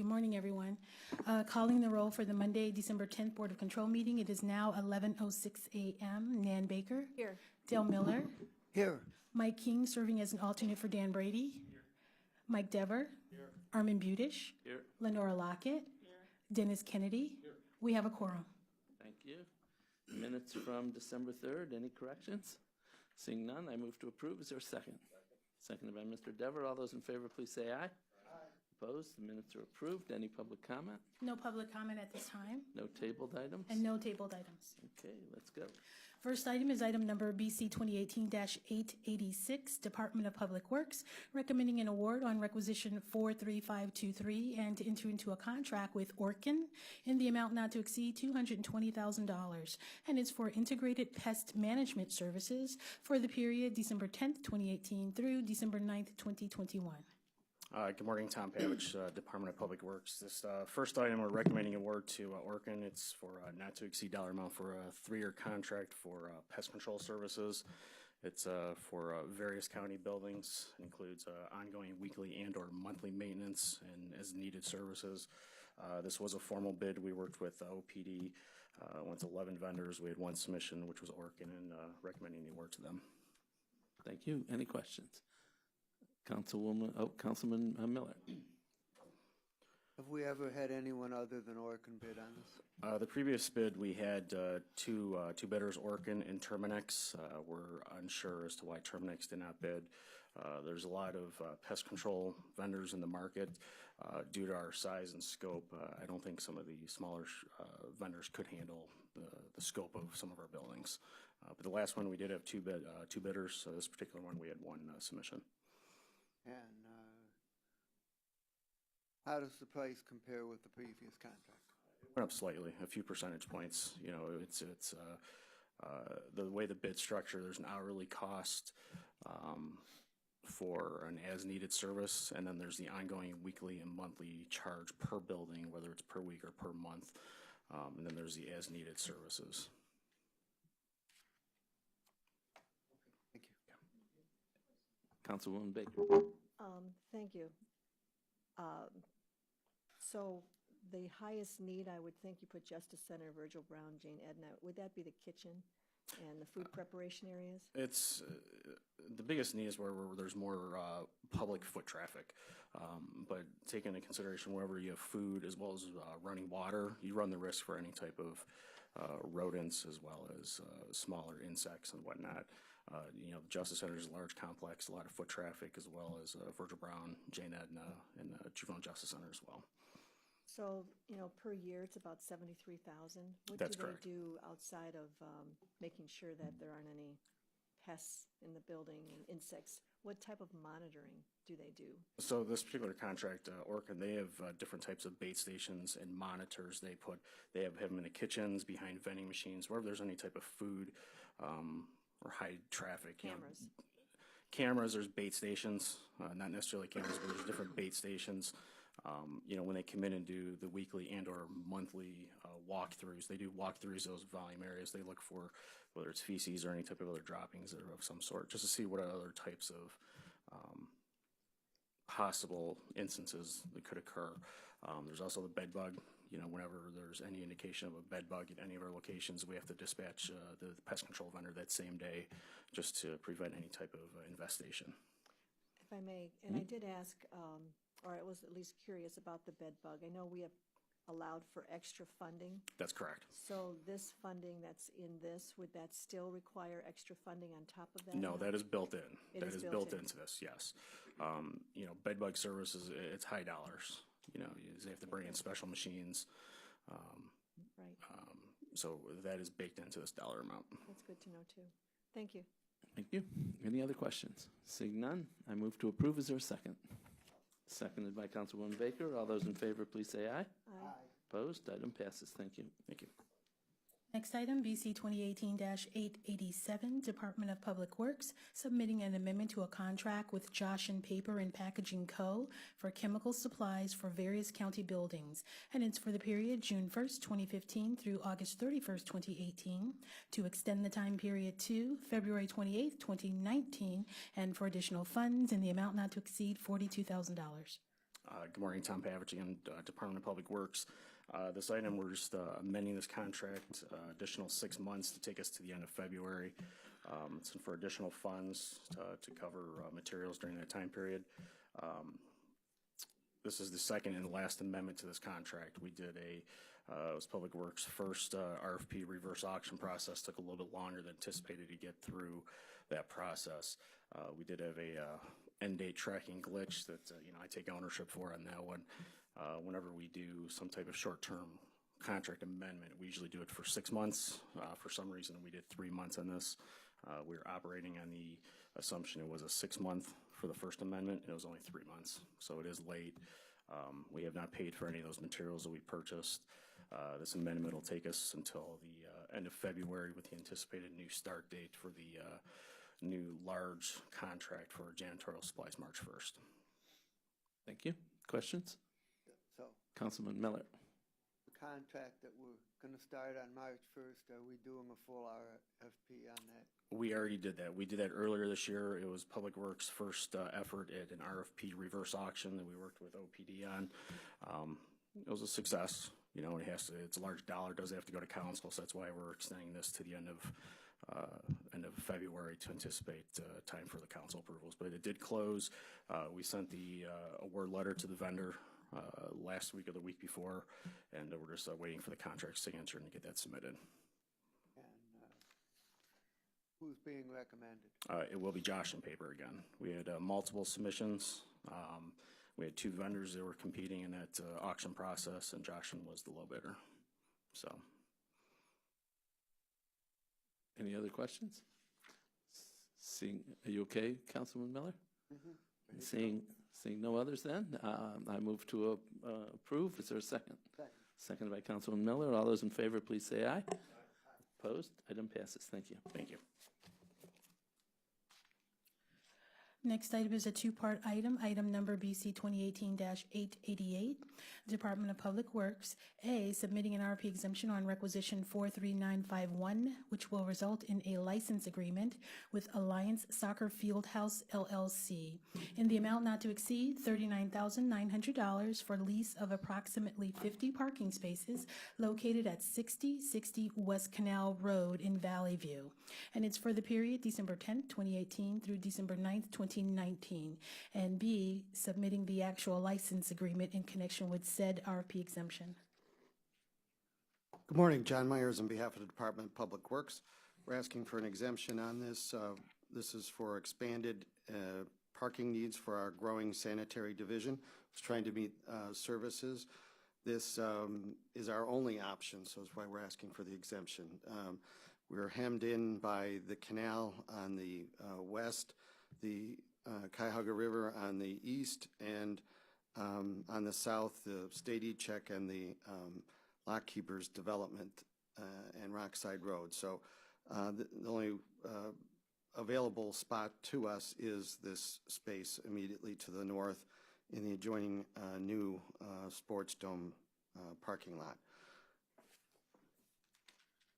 Good morning, everyone. Calling the roll for the Monday, December 10th Board of Control meeting. It is now 11:06 a.m. Nan Baker. Here. Dale Miller. Here. Mike King serving as an alternate for Dan Brady. Here. Mike Dever. Here. Armin Budish. Here. Lenora Lockett. Here. Dennis Kennedy. Here. We have a quorum. Thank you. Minutes from December 3rd. Any corrections? Seeing none, I move to approve. Is there a second? Seconded by Mr. Dever. All those in favor, please say aye. Opposed? The minutes are approved. Any public comment? No public comment at this time. No tabled items? And no tabled items. Okay, let's go. First item is item number BC 2018-886, Department of Public Works, recommending an award on requisition 43523 and to enter into a contract with Orkin in the amount not to exceed $220,000. And it's for integrated pest management services for the period December 10th, 2018 through December 9th, 2021. Good morning, Tom Pavich, Department of Public Works. This first item, we're recommending award to Orkin. It's for not to exceed dollar amount for a 3-year contract for pest control services. It's for various county buildings. It includes ongoing weekly and or monthly maintenance and as needed services. This was a formal bid. We worked with OPD, went to 11 vendors. We had one submission, which was Orkin, and recommending the award to them. Thank you. Any questions? Councilman Miller. Have we ever had anyone other than Orkin bid on this? The previous bid, we had two bidders, Orkin and Terminus. We're unsure as to why Terminus did not bid. There's a lot of pest control vendors in the market. Due to our size and scope, I don't think some of the smaller vendors could handle the scope of some of our buildings. But the last one, we did have two bidders. So this particular one, we had one submission. And how does the price compare with the previous contract? It went up slightly, a few percentage points. You know, it's the way the bid structure. There's an hourly cost for an as-needed service, and then there's the ongoing weekly and monthly charge per building, whether it's per week or per month, and then there's the as-needed services. Thank you. Councilwoman Baker. Thank you. So the highest need, I would think you put Justice Center, Virgil Brown, Jane Edna. Would that be the kitchen and the food preparation areas? It's the biggest need is where there's more public foot traffic. But take into consideration wherever you have food as well as running water, you run the risk for any type of rodents as well as smaller insects and whatnot. You know, the Justice Center is a large complex, a lot of foot traffic, as well as Virgil Brown, Jane Edna, and Juvenile Justice Center as well. So, you know, per year it's about $73,000. What That's do correct. they do outside of making sure that there aren't any pests in the building and insects? What type of monitoring do they do? So this particular contract, Orkin, they have different types of bait stations and monitors. They have them in the kitchens, behind vending machines, wherever there's any type of food or high traffic. Cameras. You know, cameras, there's bait stations, not necessarily cameras, but there's different bait stations. You know, when they come in and do the weekly and or monthly walkthroughs, they do walkthroughs those volume areas. They look for whether it's feces or any type of other droppings that are of some sort, just to see what other types of possible instances that could occur. There's also the bed bug. You know, whenever there's any indication of a bed bug at any of our locations, we have to dispatch the pest control vendor that same day just to prevent any type of infestation. If I may, and I did ask, or I was at least curious about the bed bug. I know we have allowed for extra funding. That's correct. So this funding that's in this, would that still require extra funding on top of that? No, that is built in. It is built in. Into this, yes. You know, bed bug services, it's high dollars. You know, they have to bring in special machines. Right. So that is baked into this dollar amount. That's good to know too. Thank you. Thank you. Any other questions? Seeing none, I move to approve. Is there a second? Seconded by Councilwoman Baker. All those in favor, please say aye. Aye. Opposed? Item passes. Thank you. Thank you. Next item, BC 2018-887, Department of Public Works, submitting an amendment to a contract with Josh and Paper and Packaging Co. for chemical supplies for various county buildings. And it's for the period June 1st, 2015 through August 31st, 2018, to extend the time period to February 28th, 2019, and for additional funds in the amount not to exceed $42,000. Good morning, Tom Pavich again, Department of Public Works. This item, we're just amending this contract, additional 6 months to take us to the end of February. It's for additional funds to cover materials during that time period. This is the second and last amendment to this contract. We did it was Public Works' first RFP reverse auction process. Took a little bit longer than anticipated to get through that process. We did have a end date tracking glitch that I take ownership for on that one. Whenever we do some type of short-term contract amendment, we usually do it for 6 months. For some reason, we did 3 months on this. We were operating on the assumption it was a 6-month for the first amendment. It was only 3 months, so it is late. We have not paid for any of those materials that we purchased. This amendment will take us until the end of February with the anticipated new start date for the new large contract for janitorial supplies March 1st. Thank you. Questions? So Councilman Miller. the contract that we're going to start on March 1st, are we doing a full RFP on that? We already did that. We did that earlier this year. It was Public Works' first effort at an RFP reverse auction that we worked with OPD on. It was a success. It's a large dollar, does have to go to council, so that's why we're extending this to the end of February to anticipate time for the council approvals. But it did close. We sent the award letter to the vendor last week or the week before, and we're just waiting for the contract signature and to get that submitted. And who's being recommended? It will be Josh and Paper again. We had multiple submissions. We had 2 vendors that were competing in that auction process, and Josh was the low bidder. So, Any other questions? Are you okay, Councilman Miller? Mm-hmm. Seeing no others then, I move to approve. Is there a second? Second. Seconded by Councilman Miller. All those in favor, please say aye. Opposed? Item passes. Thank you. thank you. Next item is a two-part item, item number BC 2018-888, Department of Public Works. A, submitting an RFP exemption on requisition 43951, which will result in a license agreement with Alliance Soccer Fieldhouse LLC in the amount not to exceed $39,900 for lease of approximately 50 parking spaces located at 6060 West Canal Road in Valley View. And it's for the period December 10th, 2018 through December 9th, 2019. And B, submitting the actual license agreement in connection with said RFP exemption. Good morning, John Myers on behalf of the Department of Public Works. We're asking for an exemption on this. This is for expanded parking needs for our growing sanitary division. It's trying to meet services. This is our only option, so that's why we're asking for the exemption. We're hemmed in by the canal on the west, the Cuyahoga River on the east, and on the south, the State E-Check and the Lockkeepers Development and Rockside Road. So the only available spot to us is this space immediately to the north in the adjoining new Sports Dome parking lot.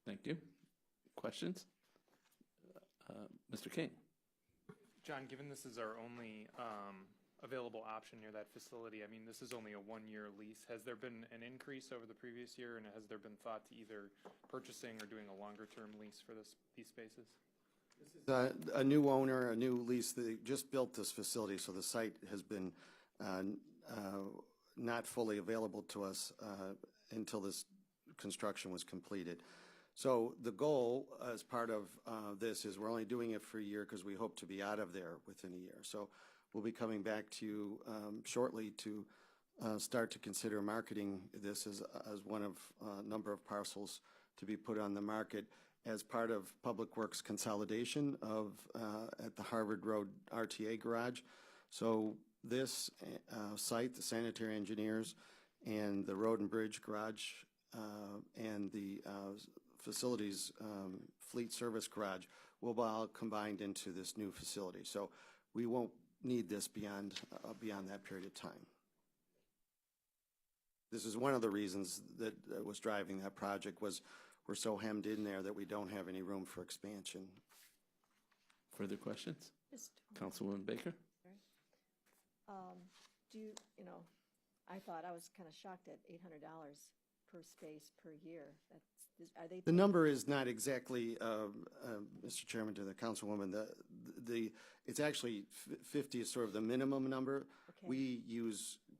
Thank you. Questions? Mr. King. John, given this is our only available option near that facility, I mean, this is only a 1-year lease. Has there been an increase over the previous year, and has there been thought to either purchasing or doing a longer-term lease for these spaces? This is a new owner, a new lease. They just built this facility, so the site has been not fully available to us until this construction was completed. So the goal as part of this is we're only doing it for a year because we hope to be out of there within a year. So we'll be coming back to you shortly to start to consider marketing this as one of a number of parcels to be put on the market as part of Public Works consolidation of at the Harvard Road RTA garage. So this site, the sanitary engineers and the road and bridge garage and the facilities fleet service garage will be all combined into this new facility. So we won't need this beyond that period of time. This is one of the reasons that was driving that project was we're so hemmed in there that we don't have any room for expansion. Further questions? Just Councilwoman Baker? do you, I thought, I was kind of shocked at $800 per space per year. Are they? The number is not exactly, Mr. Chairman, to the councilwoman, it's actually 50 is sort of the minimum number. Okay. We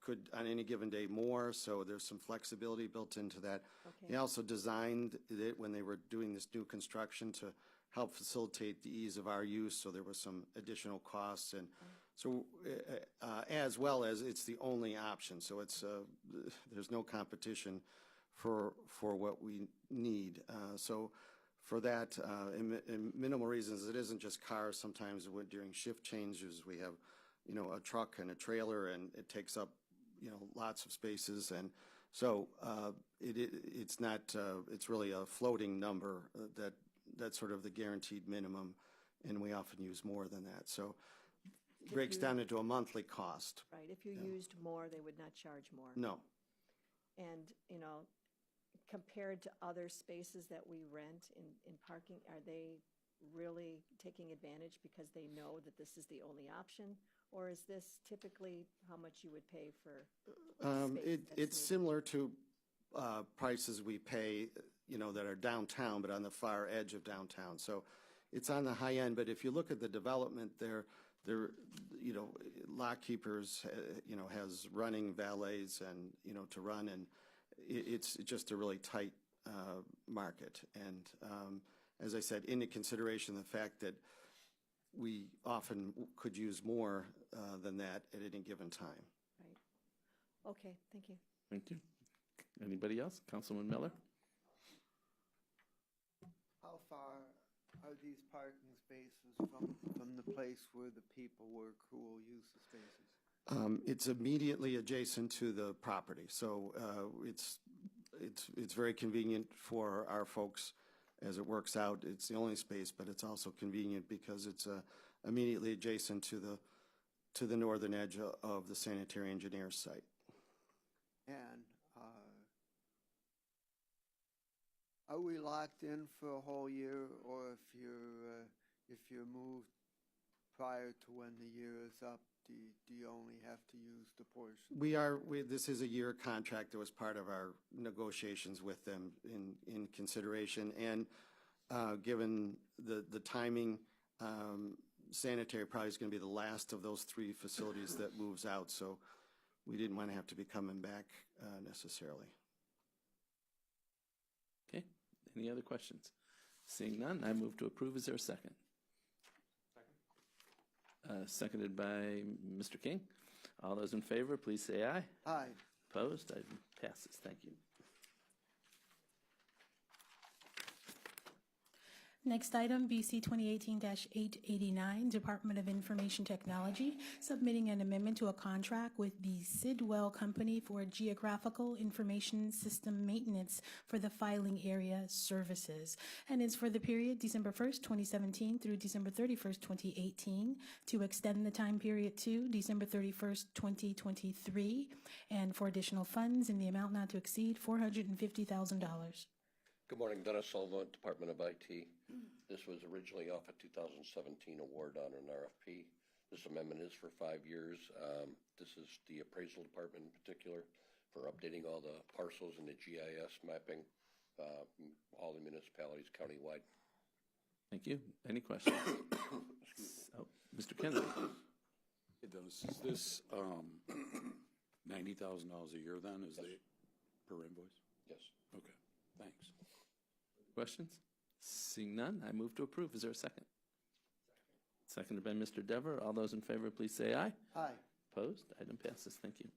could on any given day more, so there's some flexibility built into that. Okay. They also designed it when they were doing this new construction to help facilitate the ease of our use, so there was some additional costs. And so as well as it's the only option, so there's no competition for what we need. So for that, in minimal reasons, it isn't just cars. Sometimes during shift changes, we have, a truck and a trailer, and it takes up, lots of spaces. And so it's not, it's really a floating number that's sort of the guaranteed minimum, and we often use more than that. So it breaks down into a monthly cost. Right, if you used more, they would not charge more. No. And, compared to other spaces that we rent in parking, are they really taking advantage because they know that this is the only option? Or is this typically how much you would pay for space? It's similar to prices we pay, that are downtown, but on the far edge of downtown. So it's on the high end, but if you look at the development there, Lock Keepers, has running valets and, to run, and it's just a really tight market. And as I said, into consideration the fact that we often could use more than that at any given time. Right. Okay, thank you. Thank you. Anybody else? Councilman Miller? How far are these parking spaces from the place where the people work who will use the spaces? It's immediately adjacent to the property, so it's very convenient for our folks as it works out. It's the only space, but it's also convenient because it's immediately adjacent to the northern edge of the sanitary engineer's site. And are we locked in for a whole year, or if you're moved prior to when the year is up, do you only have to use the portion? This is a year contract that was part of our negotiations with them in consideration. And given the timing, sanitary probably is going to be the last of those 3 facilities that moves out. So we didn't want to have to be coming back necessarily. Okay. Any other questions? Seeing none, I move to approve. Is there a second? Seconded by Mr. King. All those in favor, please say aye. Aye. Opposed? Item passes. Thank you. Next item, BC 2018-889, Department of Information Technology, submitting an amendment to a contract with the Sidwell Company for geographical information system maintenance for the filing area services. And it's for the period December 1st, 2017 through December 31st, 2018, to extend the time period to December 31st, 2023, and for additional funds in the amount not to exceed $450,000. Good morning, Dennis Sullivan, Department of IT. This was originally off a 2017 award on an RFP. This amendment is for 5 years. This is the appraisal department in particular for updating all the parcels and the GIS mapping, all the municipalities countywide. Thank you. Any questions? Oh, Mr. Kennedy. Hey, Dennis, is this $90,000 a year then? Is it per invoice? Yes. Okay, thanks. Questions? Seeing none, I move to approve. Is there a second? Seconded by Mr. Dever. All those in favor, please say aye. Aye. Opposed? Item passes. Thank you.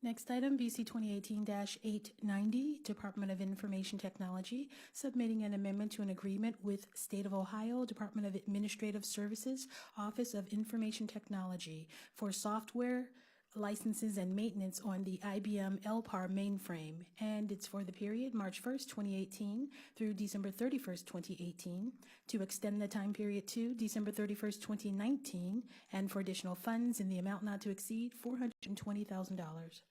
Next item, BC 2018-890, Department of Information Technology, submitting an amendment to an agreement with State of Ohio Department of Administrative Services, Office of Information Technology for software licenses and maintenance on the IBM LPAR mainframe. And it's for the period March 1st, 2018 through December 31st, 2018, to extend the time period to December 31st, 2019, and for additional funds in the amount not to exceed $420,000.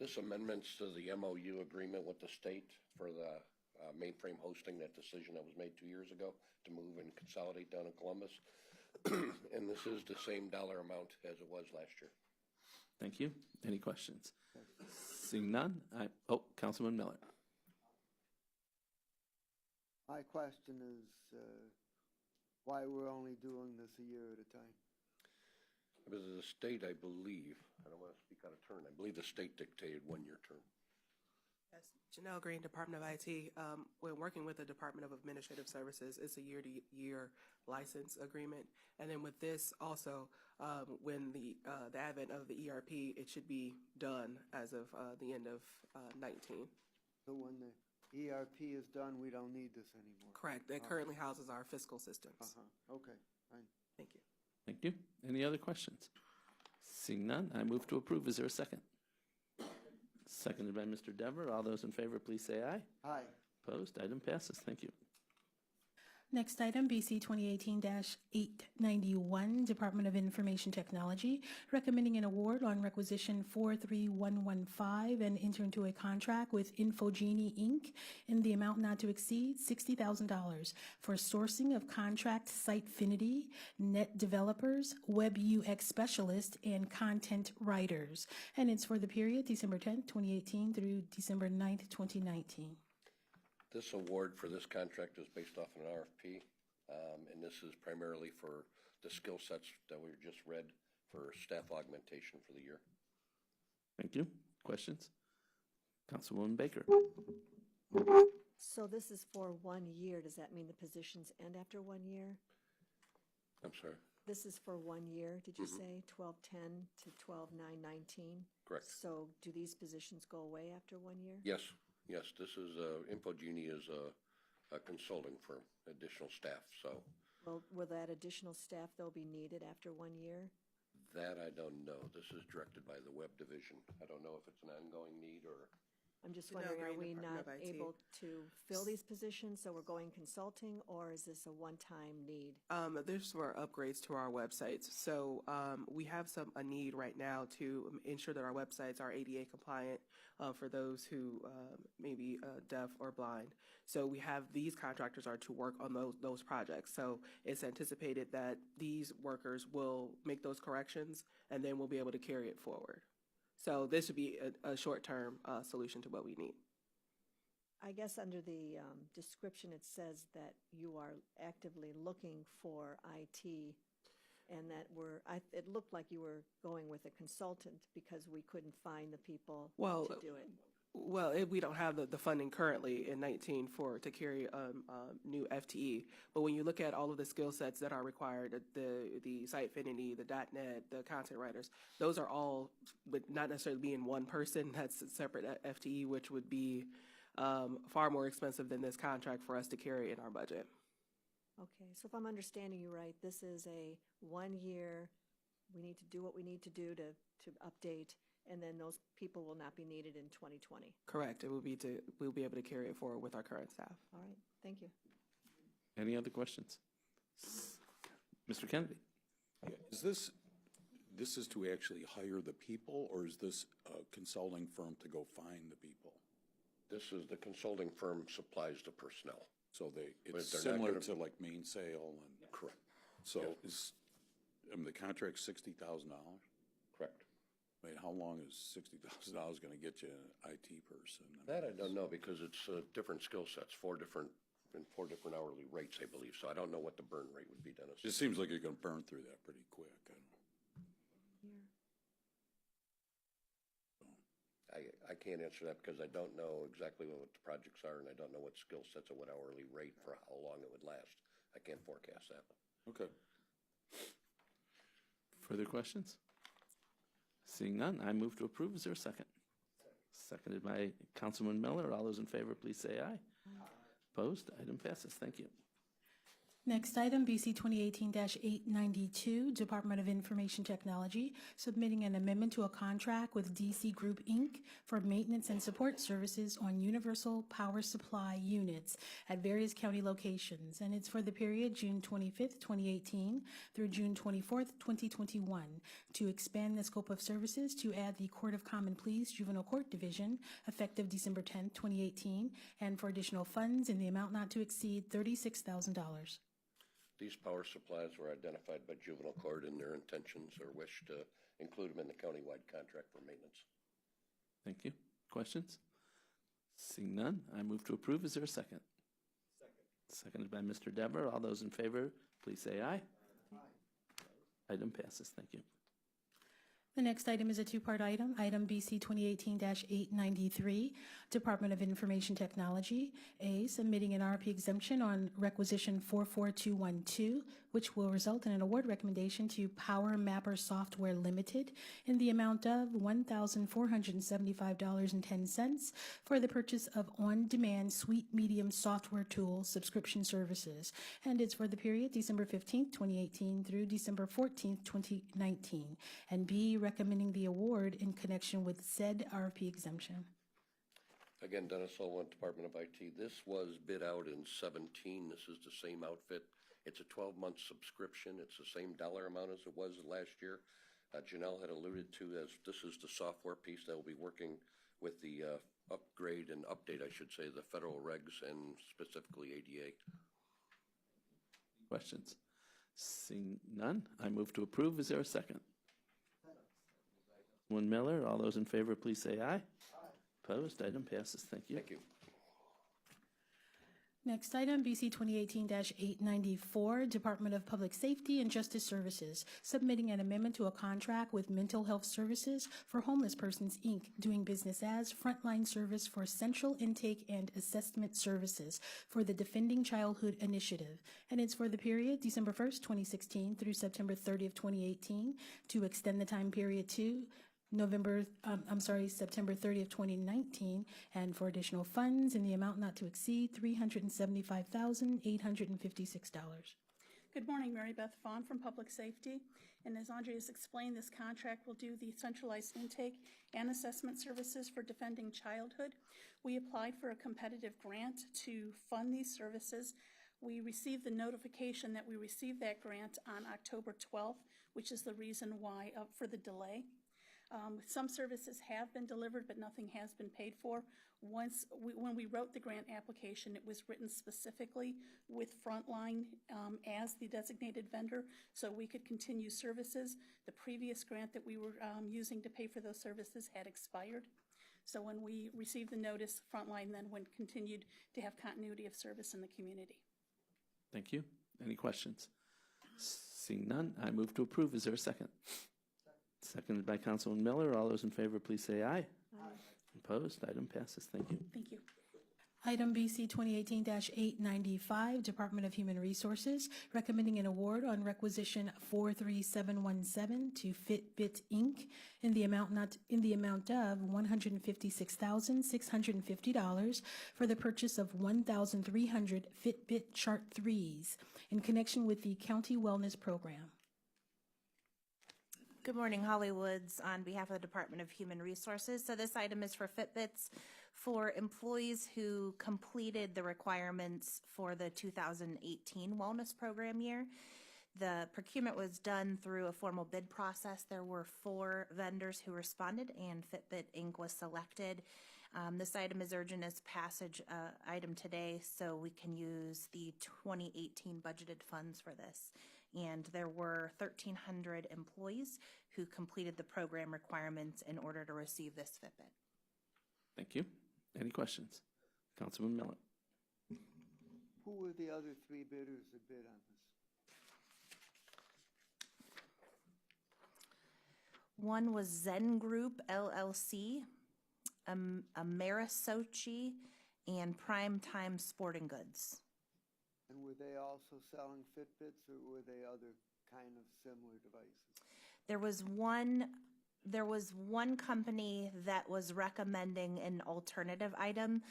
This amendment's to the MOU agreement with the state for the mainframe hosting, that decision that was made 2 years ago to move and consolidate down in Columbus. And this is the same dollar amount as it was last year. Thank you. Any questions? Seeing none, Councilman Miller. My question is, why we're only doing this a year at a time? Because the state, I believe, I don't want to speak out of turn, I believe the state dictated one-year term. Yes, Janelle Green, Department of IT. When working with the Department of Administrative Services, it's a year-to-year license agreement. And then with this also, when the advent of the ERP, it should be done as of the end of 19. So when the ERP is done, we don't need this anymore? Correct. It currently houses our fiscal systems. Okay, fine. Thank you. Thank you. Any other questions? Seeing none, I move to approve. Is there a second? Seconded by Mr. Dever. All those in favor, please say aye. Aye. Opposed? Item passes. Thank you. Next item, BC 2018-891, Department of Information Technology, recommending an award on requisition 43115 and enter into a contract with Infogenie, Inc. in the amount not to exceed $60,000 for sourcing of contract Sitefinity, net developers, web UX specialists, and content writers. And it's for the period December 10th, 2018 through December 9th, 2019. This award for this contract is based off an RFP, and this is primarily for the skill sets that we just read for staff augmentation for the year. Thank you. Questions? Councilwoman Baker. So this is for 1 year. Does that mean the positions end after 1 year? I'm sorry? This is for 1 year, did you say? 12/10 to 12/9/19? Correct. So do these positions go away after 1 year? Yes, yes, this is, Infogenie is a consulting firm, additional staff, so Well, will that additional staff, though, be needed after 1 year? that I don't know. This is directed by the web division. I don't know if it's an ongoing need or, I'm just Janelle wondering, are Green, we Department not of IT. able to fill these positions, so we're going consulting, or is this a one-time need? There's for upgrades to our websites. So we have a need right now to ensure that our websites are ADA compliant for those who may be deaf or blind. So we have these contractors are to work on those projects. So it's anticipated that these workers will make those corrections, and then we'll be able to carry it forward. So this would be a short-term solution to what we need. I guess under the description, it says that you are actively looking for IT, and that it looked like you were going with a consultant because we couldn't find the people to do it. Well, we don't have the funding currently in 19 to carry new FTE. But when you look at all of the skill sets that are required, the Sitefinity, the .NET, the content writers, those are all, but not necessarily being one person. That's a separate FTE, which would be far more expensive than this contract for us to carry in our budget. Okay, so if I'm understanding you right, this is a 1 year, we need to do what we need to do to update, and then those people will not be needed in 2020. Correct. We'll be able to carry it forward with our current staff. All right, thank you. Any other questions? Mr. Kennedy. Yeah, this is to actually hire the people, or is this a consulting firm to go find the people? this is the consulting firm supplies the personnel. So But it's they're not similar gonna- to like Mainsail and. Correct. So the contract's $60,000? Correct. I mean, how long is $60,000 gonna get you an IT person? That I don't know, because it's different skill sets, four different hourly rates, I believe. So I don't know what the burn rate would be, Dennis. Just seems like you're gonna burn through that pretty quick. I can't answer that because I don't know exactly what the projects are, and I don't know what skill sets or what hourly rate for how long it would last. I can't forecast that. Okay. Further questions? Seeing none, I move to approve. Is there a second? Seconded by Councilman Miller. All those in favor, please say aye. Opposed? Item passes. Thank you. Next item, BC 2018-892, Department of Information Technology, submitting an amendment to a contract with DC Group, Inc. for maintenance and support services on universal power supply units at various county locations. And it's for the period June 25th, 2018 through June 24th, 2021, to expand the scope of services to add the Court of Common Pleas Juvenile Court Division effective December 10th, 2018, and for additional funds in the amount not to exceed $36,000. These power supplies were identified by juvenile court in their intentions or wish to include them in the countywide contract for maintenance. Thank you. Questions? Seeing none, I move to approve. Is there a second? Seconded by Mr. Dever. All those in favor, please say aye. Item passes. Thank you. The next item is a two-part item, item BC 2018-893, Department of Information Technology. A, submitting an RFP exemption on requisition 44212, which will result in an award recommendation to Power Mapper Software Limited in the amount of $1,475.10 for the purchase of on-demand suite medium software tool subscription services. And it's for the period December 15th, 2018 through December 14th, 2019. And B, recommending the award in connection with said RFP exemption. Again, Dennis Sullivan, Department of IT. This was bid out in 17. This is the same outfit. It's a 12-month subscription. It's the same dollar amount as it was last year. Janelle had alluded to as this is the software piece that will be working with the upgrade and update, I should say, the federal regs and specifically ADA. Questions? Seeing none, I move to approve. Is there a second? Councilman Miller, all those in favor, please say aye. Opposed? Item passes. Thank you. Thank you. Next item, BC 2018-894, Department of Public Safety and Justice Services, submitting an amendment to a contract with Mental Health Services for Homeless Persons, Inc., doing business as Frontline Service for Central Intake and Assessment Services for the Defending Childhood Initiative. And it's for the period December 1st, 2016 through September 30th, 2018, to extend the time period to September 30th, 2019, and for additional funds in the amount not to exceed $375,856. Good morning, Mary Beth Vaughn from Public Safety. And as Andre has explained, this contract will do the centralized intake and assessment services for Defending Childhood. We applied for a competitive grant to fund these services. We received the notification that we received that grant on October 12th, which is the reason why for the delay. Some services have been delivered, but nothing has been paid for. When we wrote the grant application, it was written specifically with Frontline as the designated vendor, so we could continue services. The previous grant that we were using to pay for those services had expired. So when we received the notice, Frontline then continued to have continuity of service in the community. Thank you. Any questions? Seeing none, I move to approve. Is there a second? Seconded by Councilman Miller. All those in favor, please say aye. Opposed? Item passes. Thank you. Thank you. Item BC 2018-895, Department of Human Resources, recommending an award on requisition 43717 to Fitbit Inc. in the amount of $156,650 for the purchase of 1,300 Fitbit Chart 3s in connection with the County Wellness Program. Good morning, Holly Woods on behalf of the Department of Human Resources. So this item is for Fitbits for employees who completed the requirements for the 2018 wellness program year. The procurement was done through a formal bid process. There were 4 vendors who responded, and Fitbit Inc. was selected. This item is urgent as passage item today, so we can use the 2018 budgeted funds for this. And there were 1,300 employees who completed the program requirements in order to receive this Fitbit. Thank you. Any questions? Councilman Miller. Who were the other 3 bidders that bid on this? One was Zen Group LLC, Amerisochi, and Prime Time Sporting Goods. And were they also selling Fitbits, or were they other kind of similar devices? There was one company that was recommending an alternative item.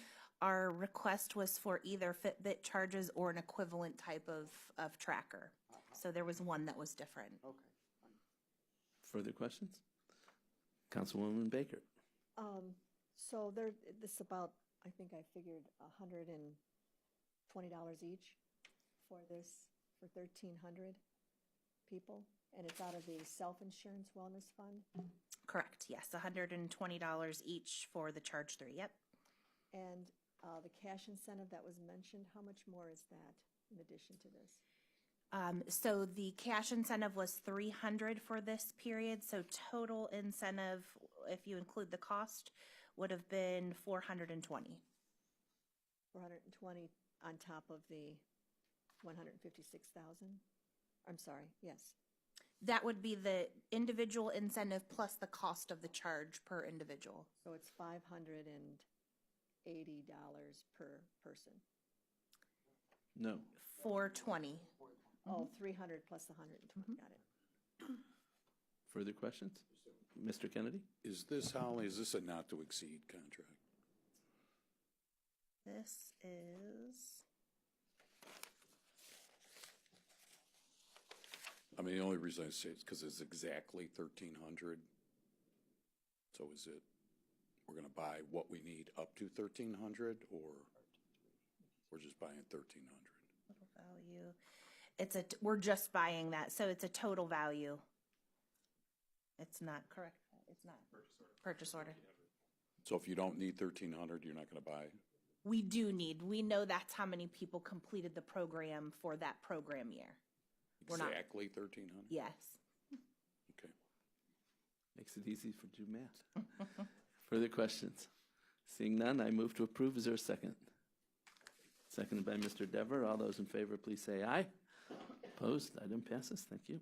Our request was for either Fitbit charges or an equivalent type of tracker. So there was one that was different. Okay. Further questions? Councilwoman Baker. So this about, I think I figured $120 each for this, for 1,300 people, and it's out of the self-insurance wellness fund? Correct, yes, $120 each for the charge 3, yep. And the cash incentive that was mentioned, how much more is that in addition to this? So the cash incentive was 300 for this period, so total incentive, if you include the cost, would have been 420. 420 on top of the 156,000? I'm sorry, yes. That would be the individual incentive plus the cost of the charge per individual. So it's $580 per person. No. 420. Oh, 300 plus the 120, got it. Further questions? Mr. Kennedy? Is this, Holly, is this a not-to-exceed contract? This is, I mean, the only reason I say it's because it's exactly 1,300. So is it, we're going to buy what we need up to 1,300, or we're just buying 1,300? total value. We're just buying that, so it's a total value. It's not correct. It's not purchase order. So if you don't need 1,300, you're not going to buy? We know that's how many people completed the program for that program year. We're not- Exactly 1,300? Yes. Okay. Makes it easy for do math. Further questions? Seeing none, I move to approve. Is there a second? Seconded by Mr. Dever. All those in favor, please say aye. Opposed? Item passes. Thank you.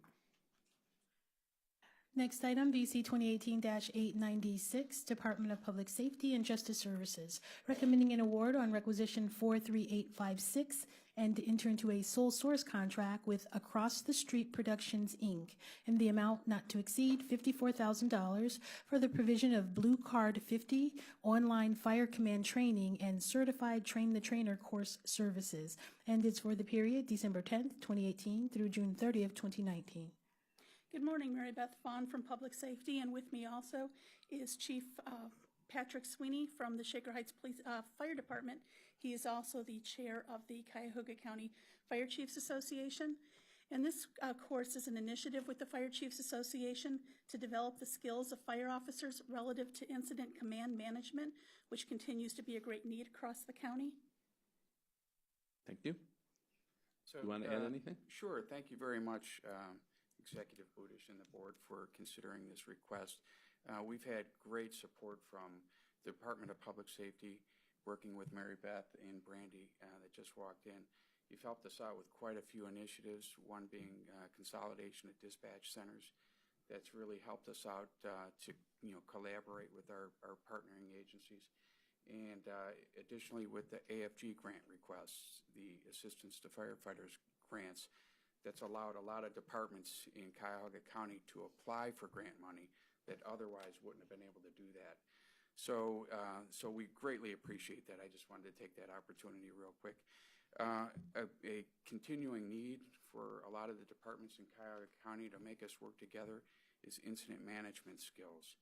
Next item, VC 2018-896, Department of Public Safety and Justice Services, recommending an award on requisition 43856 and to enter into a sole source contract with Across the Street Productions, Inc. in the amount not to exceed $54,000 for the provision of Blue Card 50 online fire command training and certified Train the Trainer course services. And it's for the period December 10th, 2018 through June 30th, 2019. Good morning, Mary Beth Vaughn from Public Safety, and with me also is Chief Patrick Sweeney from the Shaker Heights Police Fire Department. He is also the chair of the Cuyahoga County Fire Chiefs Association. And this course is an initiative with the Fire Chiefs Association to develop the skills of fire officers relative to incident command management, which continues to be a great need across the county. Thank you. So, You want to add anything? Sure. Thank you very much, Executive Budish and the board for considering this request. We've had great support from the Department of Public Safety, working with Mary Beth and Brandy that just walked in. You've helped us out with quite a few initiatives, one being consolidation of dispatch centers. That's really helped us out to collaborate with our partnering agencies. And additionally, with the AFG grant requests, the Assistance to Firefighters grants, that's allowed a lot of departments in Cuyahoga County to apply for grant money that otherwise wouldn't have been able to do that. So we greatly appreciate that. I just wanted to take that opportunity real quick. A continuing need for a lot of the departments in Cuyahoga County to make us work together is incident management skills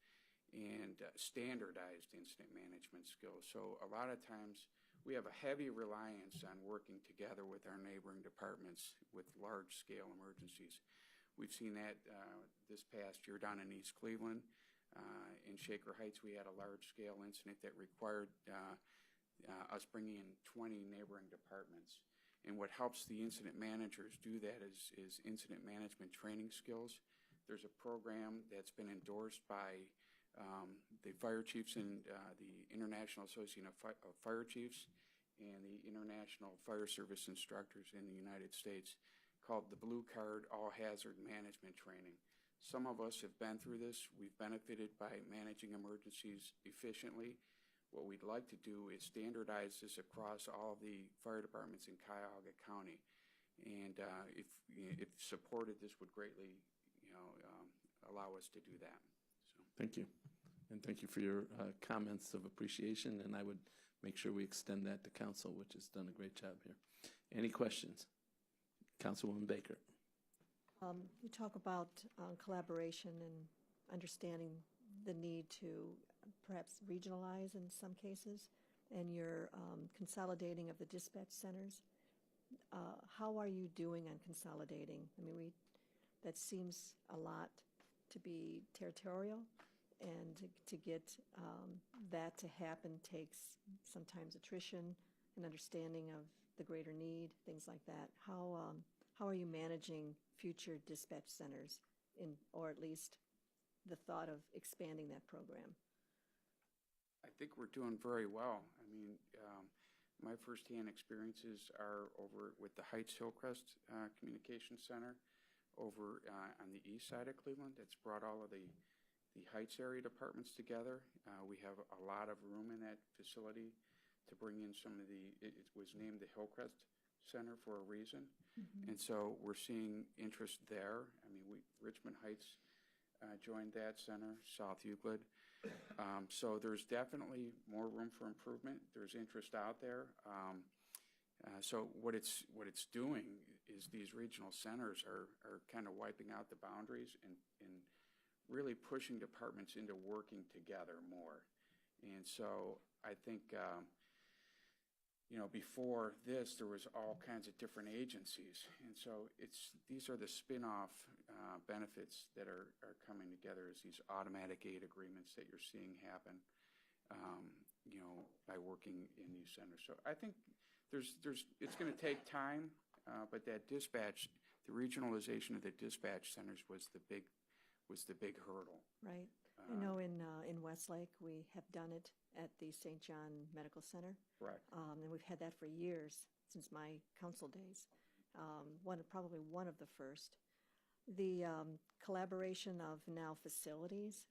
and standardized incident management skills. So a lot of times we have a heavy reliance on working together with our neighboring departments with large-scale emergencies. We've seen that this past year down in East Cleveland. In Shaker Heights, we had a large-scale incident that required us bringing in 20 neighboring departments. And what helps the incident managers do that is incident management training skills. There's a program that's been endorsed by the fire chiefs and the International Association of Fire Chiefs and the International Fire Service Instructors in the United States, called the Blue Card All Hazard Management Training. Some of us have been through this. We've benefited by managing emergencies efficiently. What we'd like to do is standardize this across all the fire departments in Cuyahoga County. And if supported, this would greatly allow us to do that. So. Thank you. And thank you for your comments of appreciation, and I would make sure we extend that to council, which has done a great job here. Any questions? Councilwoman Baker. You talk about collaboration and understanding the need to perhaps regionalize in some cases, and you're consolidating of the dispatch centers. How are you doing on consolidating? I mean, that seems a lot to be territorial, and to get that to happen takes sometimes attrition and understanding of the greater need, things like that. how are you managing future dispatch centers or at least the thought of expanding that program? I think we're doing very well. I mean, my firsthand experiences are over with the Heights Hillcrest Communication Center over on the east side of Cleveland. It's brought all of the Heights area departments together. We have a lot of room in that facility to bring in some of it was named the Hillcrest Center for a reason. And so we're seeing interest there. I mean, Richmond Heights joined that center, South Euclid. So there's definitely more room for improvement. There's interest out there. So what it's doing is these regional centers are kind of wiping out the boundaries and really pushing departments into working together more. And so I think, before this, there was all kinds of different agencies. And so these are the spin-off benefits that are coming together as these automatic aid agreements that you're seeing happen, by working in these centers. So I think it's going to take time, but that dispatch, the regionalization of the dispatch centers was the big hurdle. Right. I know in Westlake, we have done it at the St. John Medical Center. Correct. And we've had that for years, since my council days. Probably one of the first. The collaboration of now facilities,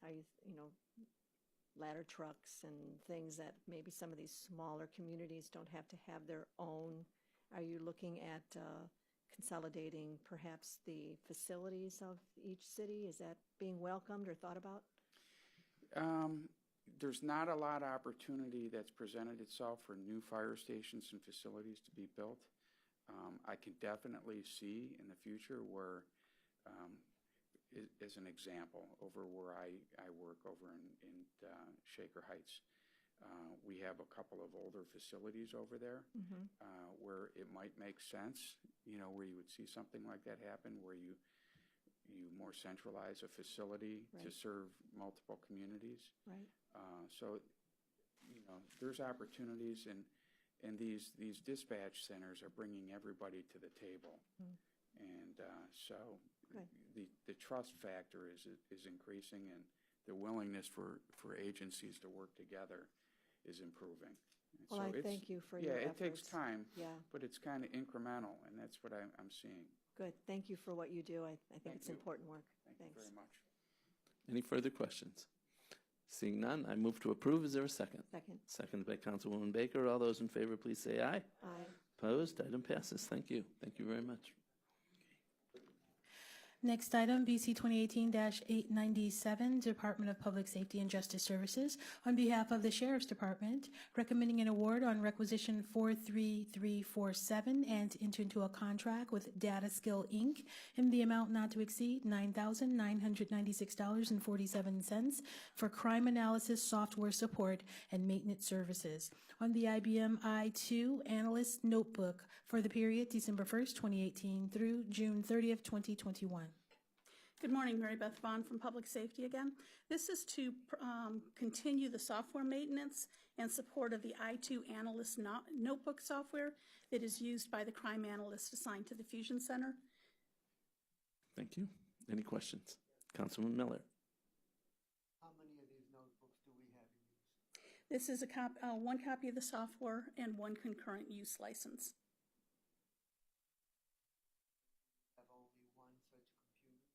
ladder trucks and things that maybe some of these smaller communities don't have to have their own. Are you looking at consolidating perhaps the facilities of each city? Is that being welcomed or thought about? There's not a lot of opportunity that's presented itself for new fire stations and facilities to be built. I can definitely see in the future where, as an example, over where I work over in Shaker Heights, we have a couple of older facilities over there where it might make sense, where you would see something like that happen, where you more centralize a facility to serve multiple communities. Right. So, there's opportunities, and these dispatch centers are bringing everybody to the table. And so the trust factor is increasing, and the willingness for agencies to work together is improving. And Well, so I thank you for your efforts. Yeah, it takes time, Yeah. but it's kind of incremental, and that's what I'm seeing. Good. Thank you for what you do. I think Thank it's you. important work. Thank Thanks. you very much. Any further questions? Seeing none, I move to approve. Is there a second? Second. Seconded by Councilwoman Baker. All those in favor, please say aye. Aye. Opposed? Item passes. Thank you. Thank you very much. Next item, BC 2018-897, Department of Public Safety and Justice Services. On behalf of the Sheriff's Department, recommending an award on requisition 43347 and enter into a contract with Data Skill, Inc. in the amount not to exceed $9,996.47 for crime analysis software support and maintenance services on the IBM i2 Analyst Notebook for the period December 1st, 2018 through June 30th, 2021. Good morning, Mary Beth Vaughn from Public Safety again. This is to continue the software maintenance and support of the i2 Analyst Notebook software that is used by the crime analyst assigned to the Fusion Center. Thank you. Any questions? Councilman Miller. How many of these notebooks do we have used? This is one copy of the software and one concurrent use license. Have only one such computer?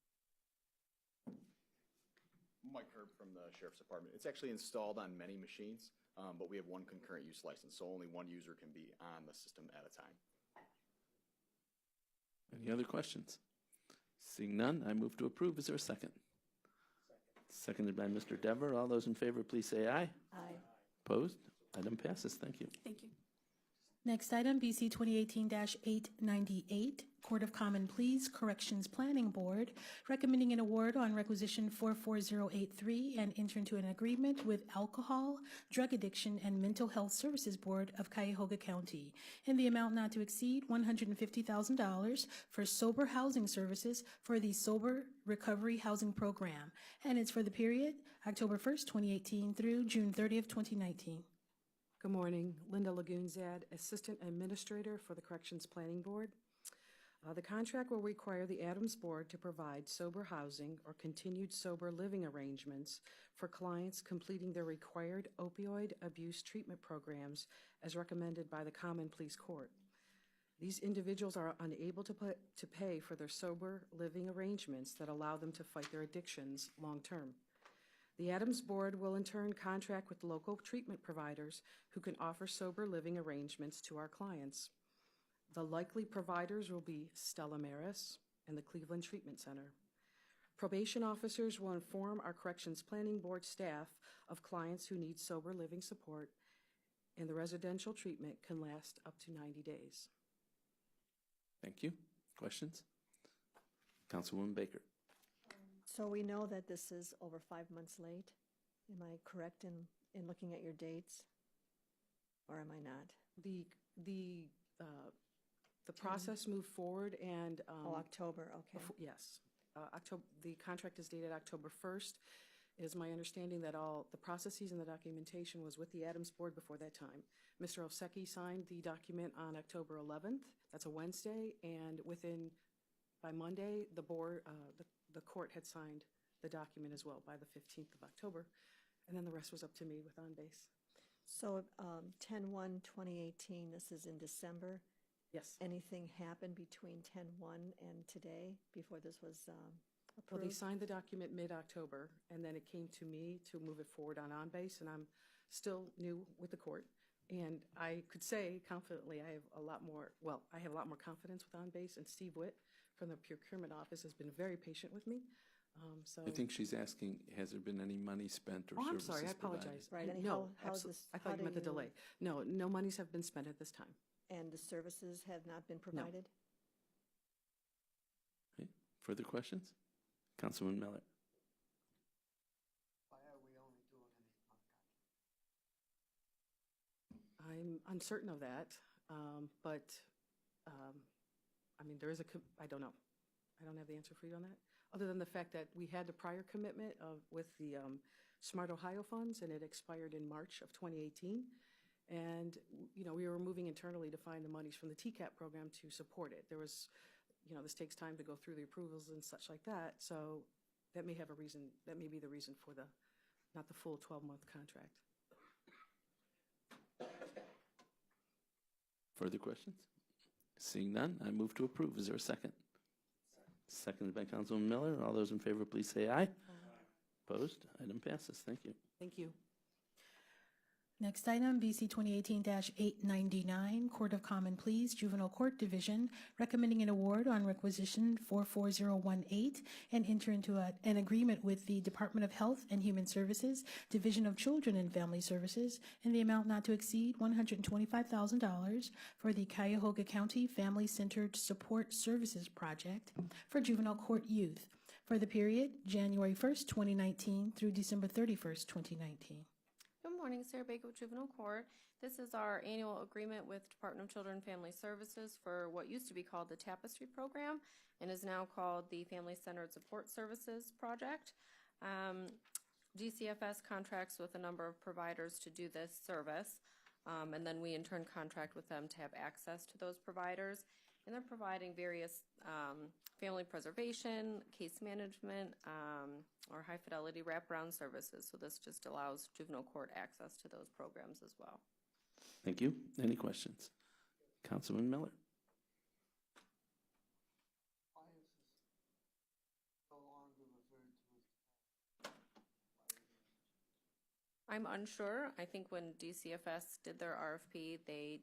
Mike Herb from the Sheriff's Department. It's actually installed on many machines, but we have one concurrent use license, so only one user can be on the system at a time. Any other questions? Seeing none, I move to approve. Is there a second? Seconded by Mr. Dever. All those in favor, please say aye. Aye. Opposed? Item passes. Thank you. Thank you. Next item, BC 2018-898, Court of Common Pleas Corrections Planning Board, recommending an award on requisition 44083 and enter into an agreement with Alcohol, Drug Addiction, and Mental Health Services Board of Cuyahoga County in the amount not to exceed $150,000 for sober housing services for the Sober Recovery Housing Program. And it's for the period October 1st, 2018 through June 30th, 2019. Good morning, Linda Lagoonzad, Assistant Administrator for the Corrections Planning Board. The contract will require the Adams Board to provide sober housing or continued sober living arrangements for clients completing their required opioid abuse treatment programs as recommended by the Comm and Pleas Court. These individuals are unable to pay for their sober living arrangements that allow them to fight their addictions long-term. The Adams Board will in turn contract with local treatment providers who can offer sober living arrangements to our clients. The likely providers will be Stella Maris and the Cleveland Treatment Center. Probation officers will inform our Corrections Planning Board staff of clients who need sober living support, and the residential treatment can last up to 90 days. Thank you. Questions? Councilwoman Baker. So we know that this is over 5 months late. Am I correct in looking at your dates? Or am I not? The process moved forward and. October, okay. Yes. October. The contract is dated October 1st. It is my understanding that all the processes and the documentation was with the Adams Board before that time. Mr. Osecki signed the document on October 11th. That's a Wednesday, and by Monday, the board, the court had signed the document as well by the 15th of October, and then the rest was up to me with on-base. So 10/1/2018, this is in December. Yes. Anything happened between 10/1 and today before this was approved? Well, they signed the document mid-October, and then it came to me to move it forward on-base, and I'm still new with the court. And I could say confidently I have a lot more confidence with on-base, and Steve Witt from the procurement office has been very patient with me. I think she's asking, has there been any money spent or I'm services sorry, I provided? apologize. Right, and No, how's this? I thought you meant the delay. No monies have been spent at this time. And the services have not been provided? Okay. Further questions? Councilman Miller. Why are we only doing an 8-month contract? I'm uncertain of that, but I mean, there is I don't know. I don't have the answer for you on that, other than the fact that we had the prior commitment with the Smart Ohio funds, and it expired in March of 2018. And, we were moving internally to find the monies from the TCAP program to support it. There was, this takes time to go through the approvals and such like that. So that may have a reason, that may be the reason for not the full 12-month contract. Further questions? Seeing none, I move to approve. Is there a second? Seconded by Councilman Miller. All those in favor, please say aye. Opposed? Item passes. Thank you. Thank you. Next item, BC 2018-899, Court of Common Pleas, Juvenile Court Division, recommending an award on requisition 44018 and enter into an agreement with the Department of Health and Human Services, Division of Children and Family Services, in the amount not to exceed $125,000 for the Cuyahoga County Family Centered Support Services Project for juvenile court youth for the period January 1st, 2019 through December 31st, 2019. Good morning, Sarah Baker with Juvenile Court. This is our annual agreement with Department of Children and Family Services for what used to be called the Tapestry Program and is now called the Family Centered Support Services Project. DCFS contracts with a number of providers to do this service, and then we in turn contract with them to have access to those providers. And they're providing various family preservation, case management, or high-fidelity wraparound services. So this just allows juvenile court access to those programs as well. Thank you. Any questions? Councilman Miller. Why is this so longer referred to as? I'm unsure. I think when DCFS did their RFP, they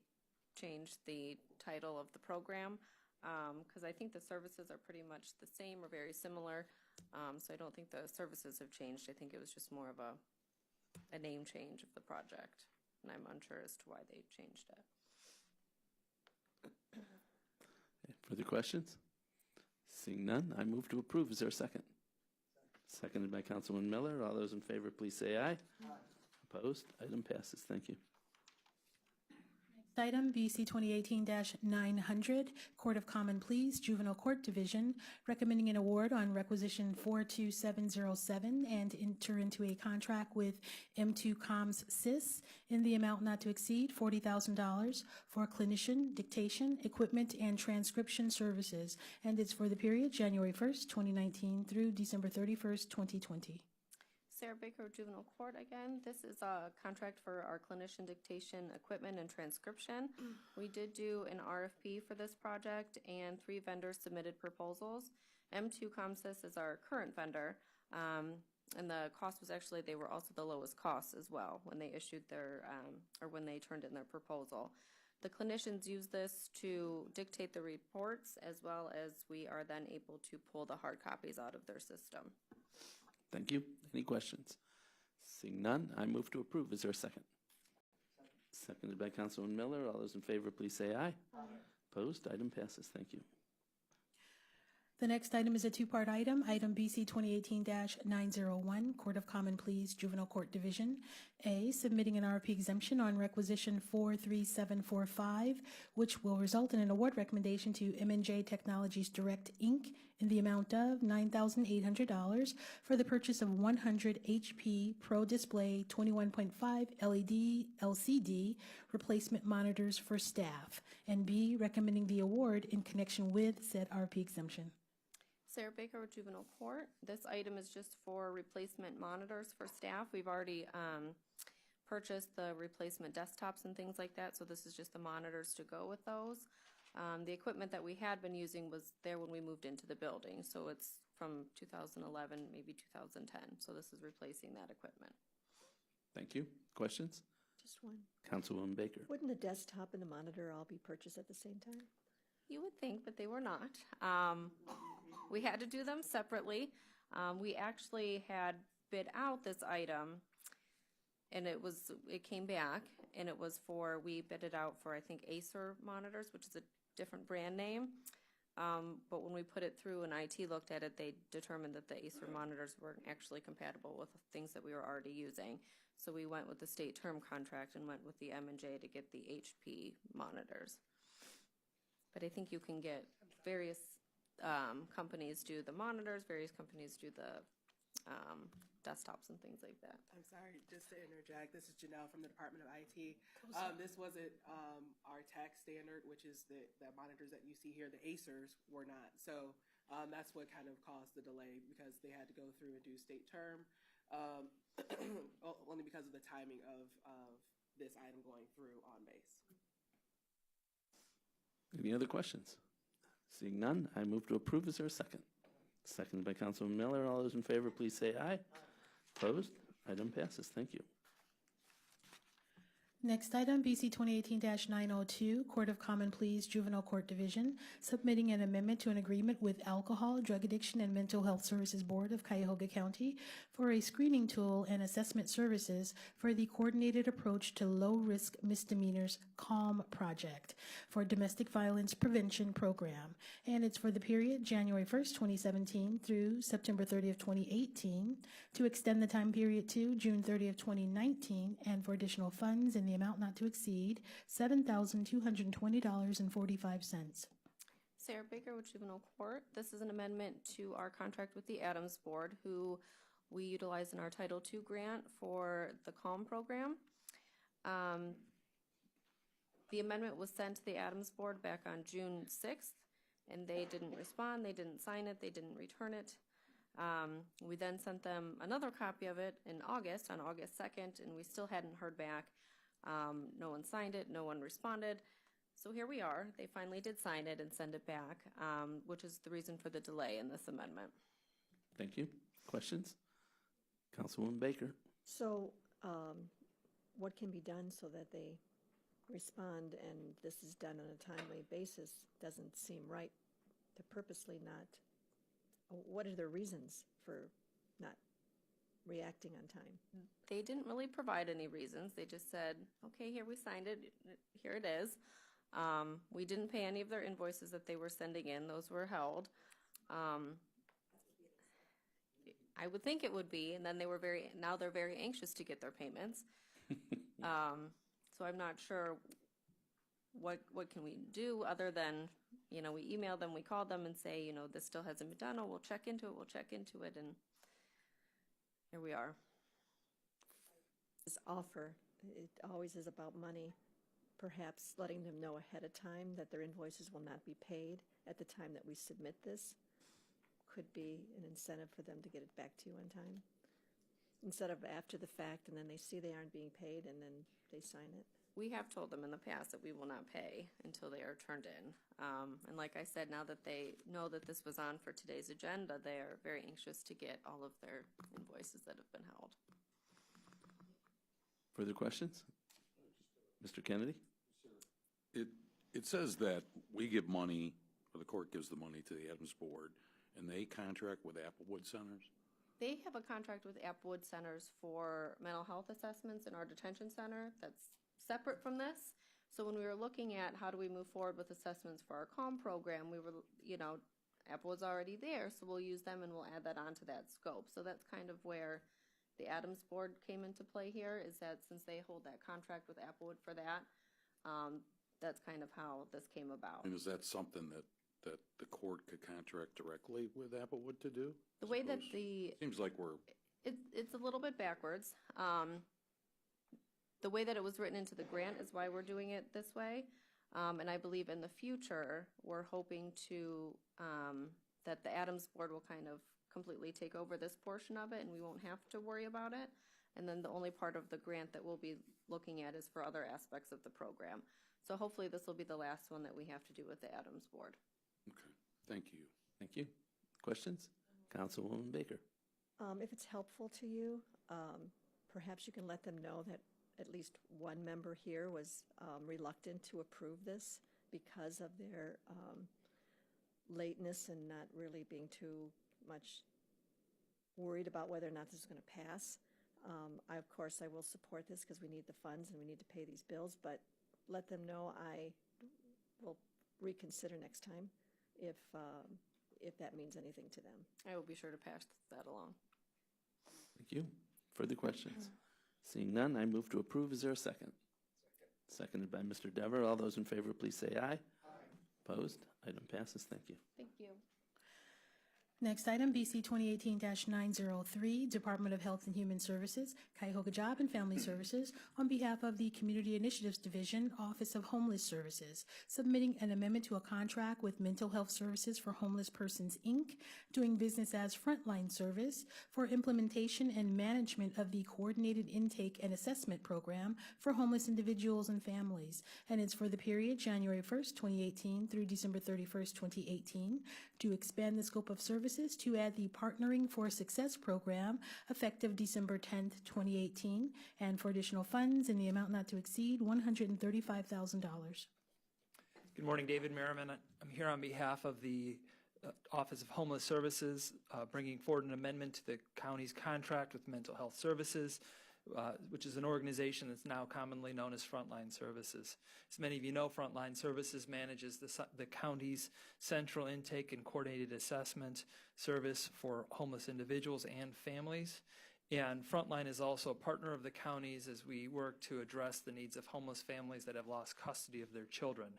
changed the title of the program because I think the services are pretty much the same or very similar. So I don't think the services have changed. I think it was just more of a name change of the project, and I'm unsure as to why they changed it. Okay, further questions? Seeing none, I move to approve. Is there a second? Seconded by Councilman Miller. All those in favor, please say aye. Aye. Opposed? Item passes. Thank you. Item BC 2018-900, Court of Common Pleas, Juvenile Court Division, recommending an award on requisition 42707 and enter into a contract with M2 Comm's SIS in the amount not to exceed $40,000 for clinician, dictation, equipment, and transcription services, and it's for the period January 1st, 2019 through December 31st, 2020. Sarah Baker, Juvenile Court again. This is a contract for our clinician dictation, equipment, and transcription. We did do an RFP for this project, and 3 vendors submitted proposals. M2 ComSys is our current vendor, and the cost was actually, they were also the lowest cost as well when they issued their, or when they turned in their proposal. The clinicians use this to dictate the reports, as well as we are then able to pull the hard copies out of their system. Thank you. Any questions? Seeing none, I move to approve. Is there a second? Seconded by Councilwoman Miller. All those in favor, please say aye. Aye. Opposed? Item passes. Thank you. The next item is a two-part item, item BC 2018-901, Court of Common Pleas, Juvenile Court Division. A, submitting an RFP exemption on requisition 43745, which will result in an award recommendation to M&J Technologies Direct, Inc. in the amount of $9,800 for the purchase of 100 HP Pro Display 21.5 LED LCD replacement monitors for staff. And B, recommending the award in connection with said RFP exemption. Sarah Baker with Juvenile Court. This item is just for replacement monitors for staff. We've already purchased the replacement desktops and things like that, so this is just the monitors to go with those. The equipment that we had been using was there when we moved into the building, so it's from 2011, maybe 2010, so this is replacing that equipment. Thank you. Questions? Just one. Councilwoman Baker. Wouldn't the desktop and the monitor all be purchased at the same time? You would think, but they were not. We had to do them separately. We actually had bid out this item, and it came back, and it was for, we bid it out for, I think, Acer monitors, which is a different brand name. But when we put it through and IT looked at it, they determined that the Acer monitors weren't actually compatible with things that we were already using. So we went with the state term contract and went with the M&J to get the HP monitors. But I think you can get various companies do the monitors, various companies do the desktops and things like that. I'm sorry, just to interject, this is Janelle from the Department of IT. This wasn't our tax standard, which is the monitors that you see here. The Acers were not. So that's what kind of caused the delay, because they had to go through and do state term, only because of the timing of this item going through on base. Any other questions? Seeing none, I move to approve. Is there a second? Seconded by Councilman Miller. All those in favor, please say aye. Opposed? Item passes. Thank you. Next item, BC 2018-902, Court of Common Pleas, Juvenile Court Division, submitting an amendment to an agreement with Alcohol, Drug Addiction, and Mental Health Services Board of Cuyahoga County for a screening tool and assessment services for the Coordinated Approach to Low-Risk Misdemeanors Comm project for Domestic Violence Prevention Program. And it's for the period January 1st, 2017 through September 30th, 2018, to extend the time period to June 30th, 2019, and for additional funds in the amount not to exceed $7,220.45. Sarah Baker with Juvenile Court. This is an amendment to our contract with the Adams Board, who we utilize in our Title II grant for the Comm program. The amendment was sent to the Adams Board back on June 6th, and they didn't respond, they didn't sign it, they didn't return it. We then sent them another copy of it in August, on August 2nd, and we still hadn't heard back. No one signed it, no one responded. So here we are. They finally did sign it and send it back, which is the reason for the delay in this amendment. Thank you. Questions? Councilwoman Baker. So what can be done so that they respond and this is done on a timely basis? Doesn't seem right to purposely not. What are their reasons for not reacting on time? They didn't really provide any reasons. They just said, okay, here we signed it, here it is. We didn't pay any of their invoices that they were sending in. Those were held. I would think it would be, and then now they're very anxious to get their payments. So I'm not sure what can we do other than, we email them, we call them and say, this still hasn't been done. Oh, we'll check into it. And here we are. This offer, it always is about money. Perhaps letting them know ahead of time that their invoices will not be paid at the time that we submit this could be an incentive for them to get it back to you on time. Instead of after the fact, and then they see they aren't being paid, and then they sign it. We have told them in the past that we will not pay until they are turned in. And like I said, now that they know that this was on for today's agenda, they are very anxious to get all of their invoices that have been held. Further questions? Mr. Kennedy? It says that we give money, or the court gives the money to the Adams Board, and they contract with Applewood Centers? They have a contract with Applewood Centers for mental health assessments in our detention center that's separate from this. So when we were looking at how do we move forward with assessments for our Comm program, we were, Applewood's already there, so we'll use them and we'll add that onto that scope. So that's kind of where the Adams Board came into play here, is that since they hold that contract with Applewood for that, that's kind of how this came about. And is that something that the court could contract directly with Applewood to do? The way that Seems like we're... It's a little bit backwards. The way that it was written into the grant is why we're doing it this way. And I believe in the future, we're hoping to, that the Adams Board will kind of completely take over this portion of it and we won't have to worry about it. And then the only part of the grant that we'll be looking at is for other aspects of the program. So hopefully this will be the last one that we have to do with the Adams Board. Okay, thank you. Thank you. Questions? Councilwoman Baker. If it's helpful to you, perhaps you can let them know that at least one member here was reluctant to approve this because of their lateness and not really being too much worried about whether or not this is going to pass. Of course, I will support this because we need the funds and we need to pay these bills, but let them know I will reconsider next time if that means anything to them. I will be sure to pass that along. Thank you. Further questions? Seeing none, I move to approve. Is there a second? Seconded by Mr. Dever. All those in favor, please say aye. Opposed? Item passes. Thank you. Thank you. Next item, BC 2018-903, Department of Health and Human Services, Cuyahoga Job and Family Services, on behalf of the Community Initiatives Division, Office of Homeless Services, submitting an amendment to a contract with Mental Health Services for Homeless Persons, Inc., doing business as Frontline Service, for implementation and management of the Coordinated Intake and Assessment Program for homeless individuals and families. And it's for the period January 1st, 2018 through December 31st, 2018, to expand the scope of services to add the Partnering for Success program effective December 10th, 2018, and for additional funds in the amount not to exceed $135,000. Good morning, David Merriman. I'm here on behalf of the Office of Homeless Services, bringing forward an amendment to the county's contract with Mental Health Services, which is an organization that's now commonly known as Frontline Services. As many of you know, Frontline Services manages the county's central intake and coordinated assessment service for homeless individuals and families. And Frontline is also a partner of the counties as we work to address the needs of homeless families that have lost custody of their children.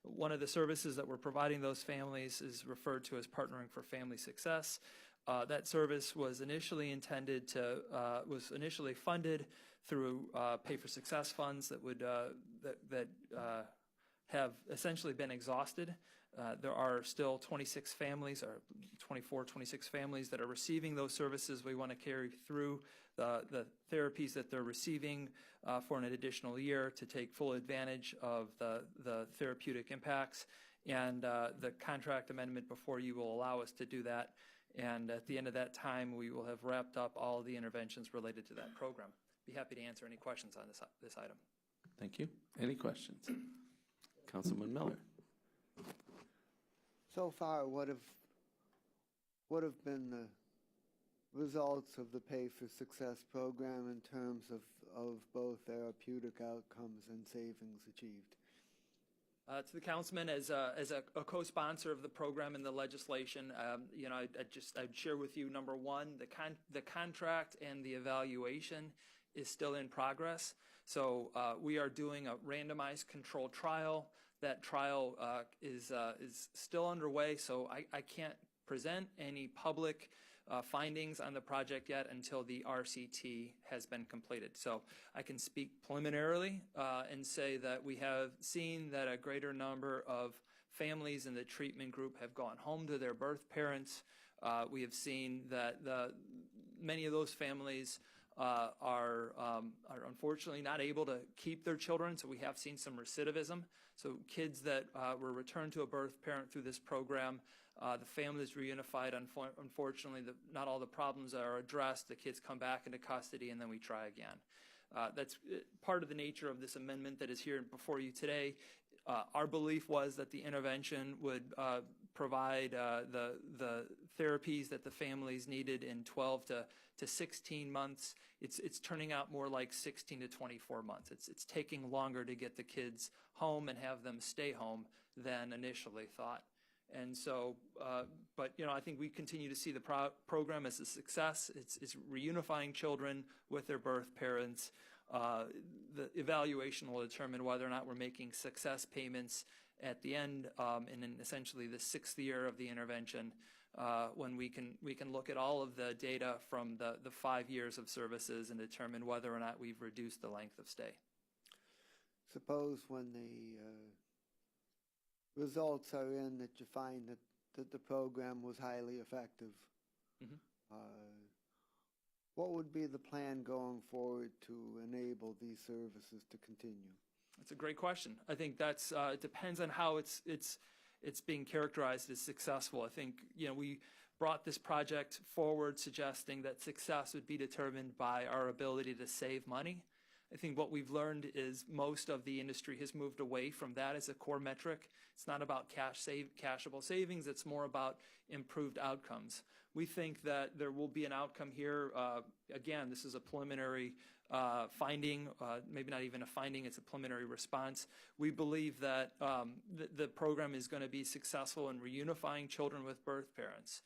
One of the services that we're providing those families is referred to as Partnering for Family Success. That service was initially funded through Pay for Success funds that would have essentially been exhausted. There are still 26 families, or 26 families that are receiving those services. We want to carry through the therapies that they're receiving for an additional year to take full advantage of the therapeutic impacts. And the contract amendment before you will allow us to do that. And at the end of that time, we will have wrapped up all the interventions related to that program. Be happy to answer any questions on this item. Thank you. Any questions? Councilman Miller. So far, what have been the results of the Pay for Success program in terms of both therapeutic outcomes and savings achieved? To the councilman, as a co-sponsor of the program and the legislation, I'd share with you, number one, the contract and the evaluation is still in progress. So we are doing a randomized controlled trial that trial is still underway, so I can't present any public findings on the project yet until the RCT has been completed. So I can speak preliminarily and say that we have seen that a greater number of families in the treatment group have gone home to their birth parents. We have seen that many of those families are unfortunately not able to keep their children, so we have seen some recidivism. So kids that were returned to a birth parent through this program, the family is reunified. Unfortunately, not all the problems are addressed. The kids come back into custody, and then we try again. That's part of the nature of this amendment that is here before you today. Our belief was that the intervention would provide the therapies that the families needed in 12 to 16 months. It's turning out more like 16 to 24 months. It's taking longer to get the kids home and have them stay home than initially thought. And so, but I think we continue to see the program as a success. It's reunifying children with their birth parents. The evaluation will determine whether or not we're making success payments at the end, and in essentially the 6th year of the intervention, when we can look at all of the data from the 5 years of services and determine whether or not we've reduced the length of stay. Suppose when the results are in that you find that the program was highly effective. Mhm. What would be the plan going forward to enable these services to continue? That's a great question. I think that's it depends on how it's being characterized as successful. I think we brought this project forward suggesting that success would be determined by our ability to save money. I think what we've learned is most of the industry has moved away from that as a core metric. It's not about cashable savings. It's more about improved outcomes. We think that there will be an outcome here. Again, this is a preliminary finding, maybe not even a finding, it's a preliminary response. We believe that the program is going to be successful in reunifying children with birth parents.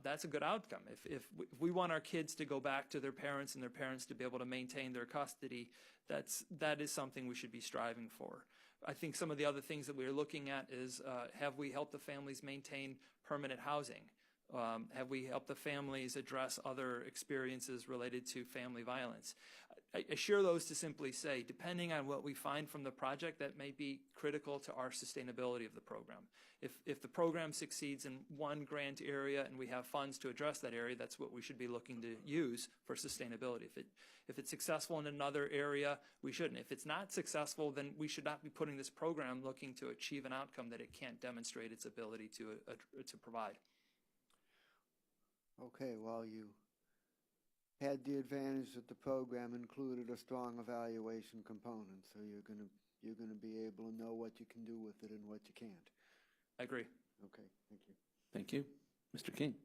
That's a good outcome. If we want our kids to go back to their parents and their parents to be able to maintain their custody, that is something we should be striving for. I think some of the other things that we're looking at is have we helped the families maintain permanent housing? Have we helped the families address other experiences related to family violence? I share those to simply say, depending on what we find from the project, that may be critical to our sustainability of the program. If the program succeeds in one grant area and we have funds to address that area, that's what we should be looking to use for sustainability. If it's successful in another area, we shouldn't. If it's not successful, then we should not be putting this program looking to achieve an outcome that it can't demonstrate its ability to provide. Okay, well, you had the advantage that the program included a strong evaluation component, so you're gonna be able to know what you can do with it and what you can't. I agree. Okay, thank you. Thank you. Mr. King.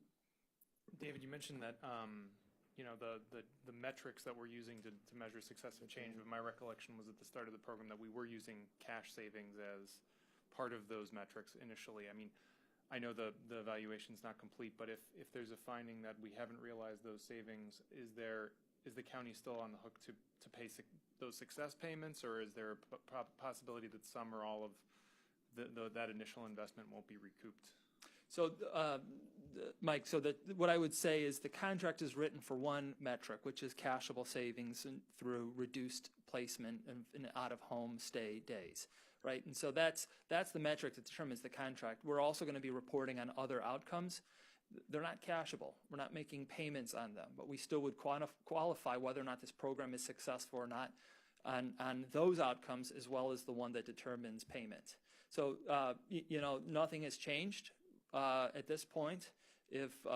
David, you mentioned that the metrics that we're using to measure success have changed, but my recollection was at the start of the program that we were using cash savings as part of those metrics initially. I mean, I know the evaluation's not complete, but if there's a finding that we haven't realized those savings, is the county still on the hook to pay those success payments, or is there a possibility that some or all of that initial investment won't be recouped? So, Mike, what I would say is the contract is written for one metric, which is cashable savings through reduced placement and out-of-home stay days, right? And so that's the metric that determines the contract. We're also going to be reporting on other outcomes. They're not cashable. We're not making payments on them, but we still would qualify whether or not this program is successful or not on those outcomes, as well as the one that determines payment. So, nothing has changed at this point. If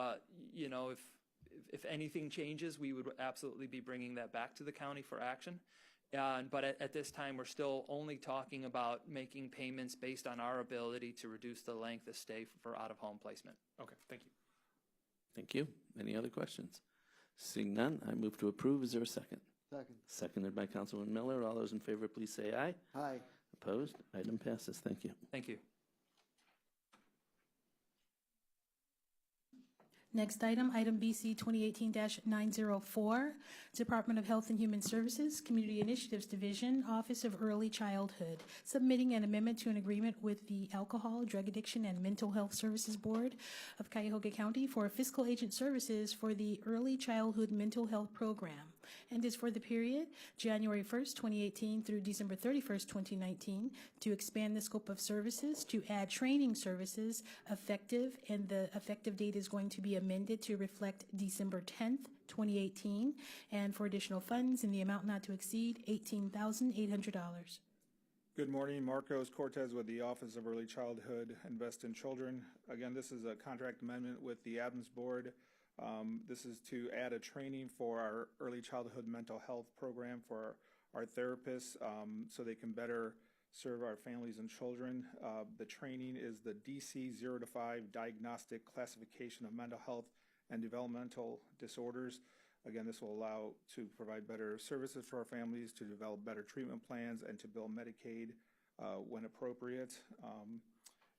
anything changes, we would absolutely be bringing that back to the county for action. But at this time, we're still only talking about making payments based on our ability to reduce the length of stay for out-of-home placement. Okay, thank you. Thank you. Any other questions? Seeing none, I move to approve. Is there a second? Second. Seconded by Councilman Miller. All those in favor, please say aye. Aye. Opposed? Item passes. Thank you. Thank you. Next item, item BC 2018-904, Department of Health and Human Services, Community Initiatives Division, Office of Early Childhood, submitting an amendment to an agreement with the Alcohol, Drug Addiction, and Mental Health Services Board of Cuyahoga County for fiscal agent services for the Early Childhood Mental Health Program, and is for the period January 1st, 2018 through December 31st, 2019, to expand the scope of services, to add training services effective, and the effective date is going to be amended to reflect December 10th, 2018, and for additional funds in the amount not to exceed $18,800. Good morning, Marcos Cortez with the Office of Early Childhood, Invest in Children. Again, this is a contract amendment with the Adams Board. This is to add a training for our early childhood mental health program for our therapists so they can better serve our families and children. The training is the DC 0 to 5 Diagnostic Classification of Mental Health and Developmental Disorders. Again, this will allow to provide better services for our families, to develop better treatment plans, and to bill Medicaid when appropriate.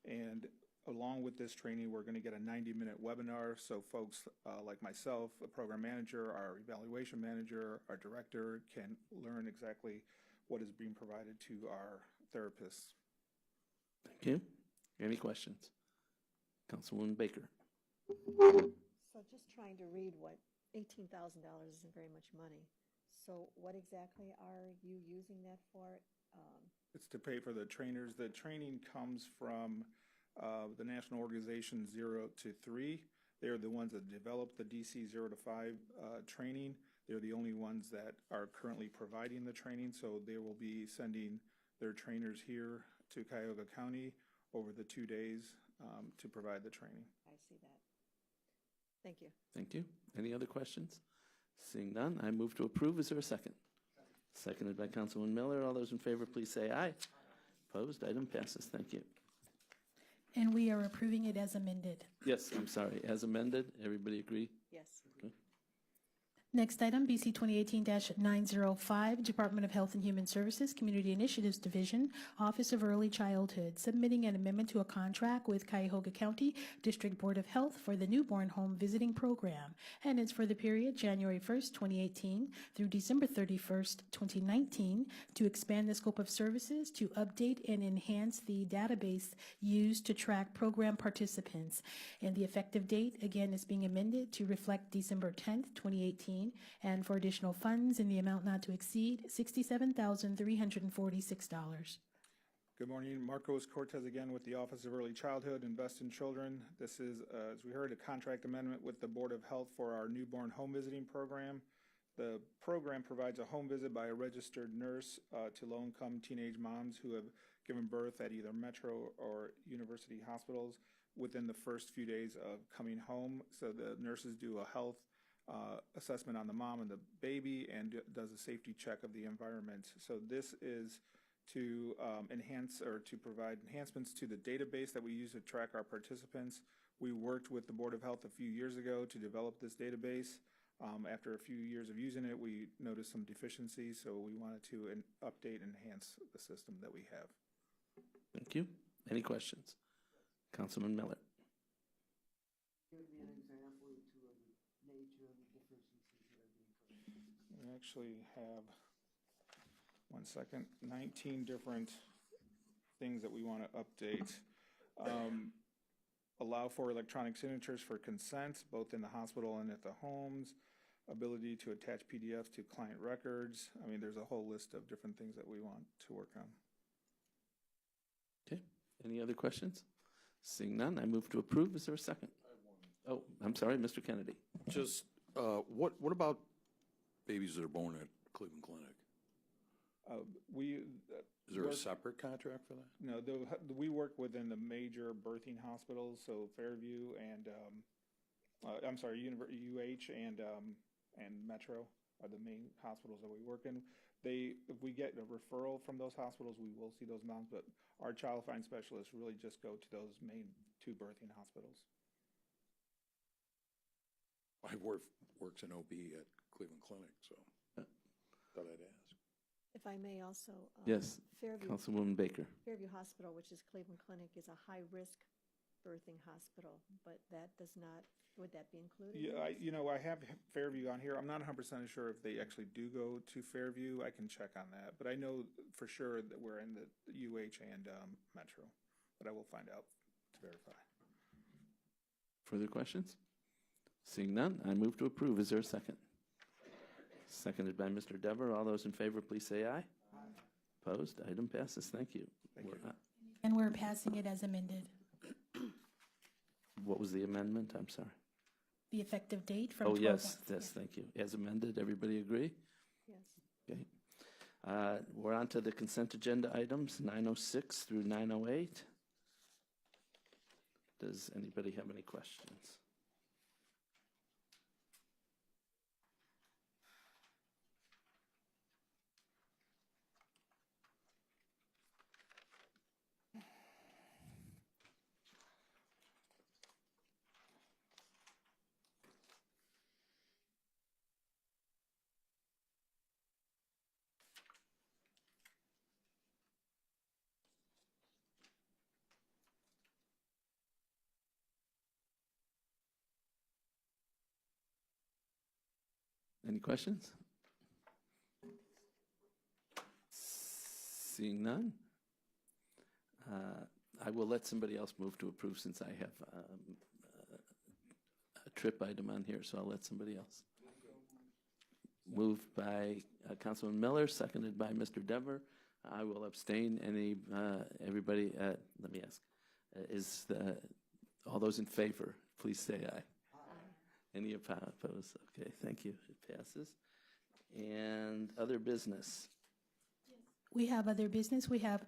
And along with this training, we're going to get a 90-minute webinar so folks like myself, a program manager, our evaluation manager, our director can learn exactly what is being provided to our therapists. Thank you. Any questions? Councilwoman Baker. So just trying to read what $18,000 isn't very much money. So what exactly are you using that for? It's to pay for the trainers. The training comes from the national organization 0 to 3. They're the ones that developed the DC 0 to 5 training. They're the only ones that are currently providing the training, so they will be sending their trainers here to Cuyahoga County over the 2 days to provide the training. I see that. Thank you. Thank you. Any other questions? Seeing none, I move to approve. Is there a second? Seconded by Councilwoman Miller. All those in favor, please say aye. Opposed? Item passes. Thank you. And we are approving it as amended. Yes, I'm sorry. As amended, everybody agree? Yes. Okay. Next item, BC 2018-905, Department of Health and Human Services, Community Initiatives Division, Office of Early Childhood, submitting an amendment to a contract with Cuyahoga County District Board of Health for the Newborn Home Visiting Program, and it's for the period January 1st, 2018 through December 31st, 2019, to expand the scope of services, to update and enhance the database used to track program participants. And the effective date, again, is being amended to reflect December 10th, 2018, and for additional funds in the amount not to exceed $67,346. Good morning, Marcos Cortez again with the Office of Early Childhood, Invest in Children. This is, as we heard, a contract amendment with the Board of Health for our newborn home visiting program. The program provides a home visit by a registered nurse to low-income teenage moms who have given birth at either Metro or university hospitals within the first few days of coming home. So the nurses do a health assessment on the mom and the baby and does a safety check of the environment. So this is to enhance or to provide enhancements to the database that we use to track our participants. We worked with the Board of Health a few years ago to develop this database. After a few years of using it, we noticed some deficiencies, so we wanted to update and enhance the system that we have. Thank you. Any questions? Councilman Miller. Give me an example to the nature of the deficiencies that are being corrected. We actually have, 1 second, 19 different things that we want to update. Allow for electronic signatures for consent, both in the hospital and at the homes. Ability to attach PDFs to client records. I mean, there's a whole list of different things that we want to work on. Okay. Any other questions? Seeing none, I move to approve. Is there a second? Oh, I'm sorry, Mr. Kennedy. Just, what about babies that are born at Cleveland Clinic? Is there a separate contract for that? No, we work within the major birthing hospitals, so Fairview and, I'm sorry, UH and Metro are the main hospitals that we work in. If we get a referral from those hospitals, we will see those moms, but our child find specialists really just go to those main 2 birthing hospitals. My wife works in OB at Cleveland Clinic, so thought I'd ask. If I may also. Yes, Fairview, Councilwoman Baker. Fairview Hospital, which is Cleveland Clinic, is a high-risk birthing hospital, but that does not, would that be included? Yeah, I have Fairview on here. I'm not 100% sure if they actually do go to Fairview. I can check on that, but I know for sure that we're in the UH and Metro, but I will find out to verify. Further questions? Seeing none, I move to approve. Is there a second? Seconded by Mr. Dever. All those in favor, please say aye. Opposed? Item passes. Thank you. And we're passing it as amended. What was the amendment? I'm sorry. The effective date from Oh, 12 yes, months. thank you. As amended, everybody agree? Yes. Okay. We're on to the consent agenda items, 906 through 908. Does anybody have any questions? Any questions? Seeing none, I will let somebody else move to approve since I have a trip item on here, so I'll let somebody else. Moved by Councilman Miller, seconded by Mr. Dever. I will abstain. Everybody, let me ask, all those in favor, please say aye. Any opposed? Okay, thank you. It passes. And other business. We have other business. We have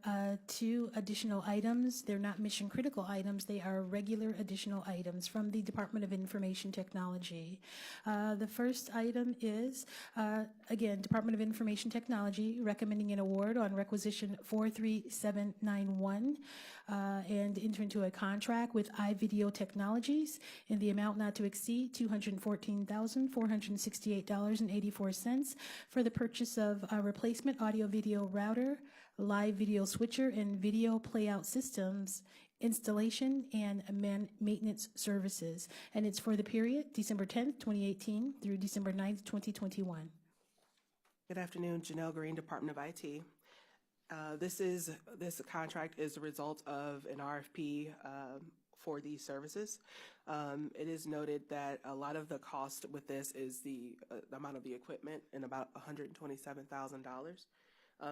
2 additional items. They're not mission critical items. They are regular additional items from the Department of Information Technology. The first item is, again, Department of Information Technology recommending an award on requisition 43791 and enter into a contract with iVideo Technologies in the amount not to exceed $214,468.84 for the purchase of a replacement audio-video router, live video switcher, and video playout systems, installation, and maintenance services. And it's for the period December 10th, 2018 through December 9th, 2021. Good afternoon, Janelle Green, Department of IT. This contract is the result of an RFP for these services. It is noted that a lot of the cost with this is the amount of the equipment, and about $127,000.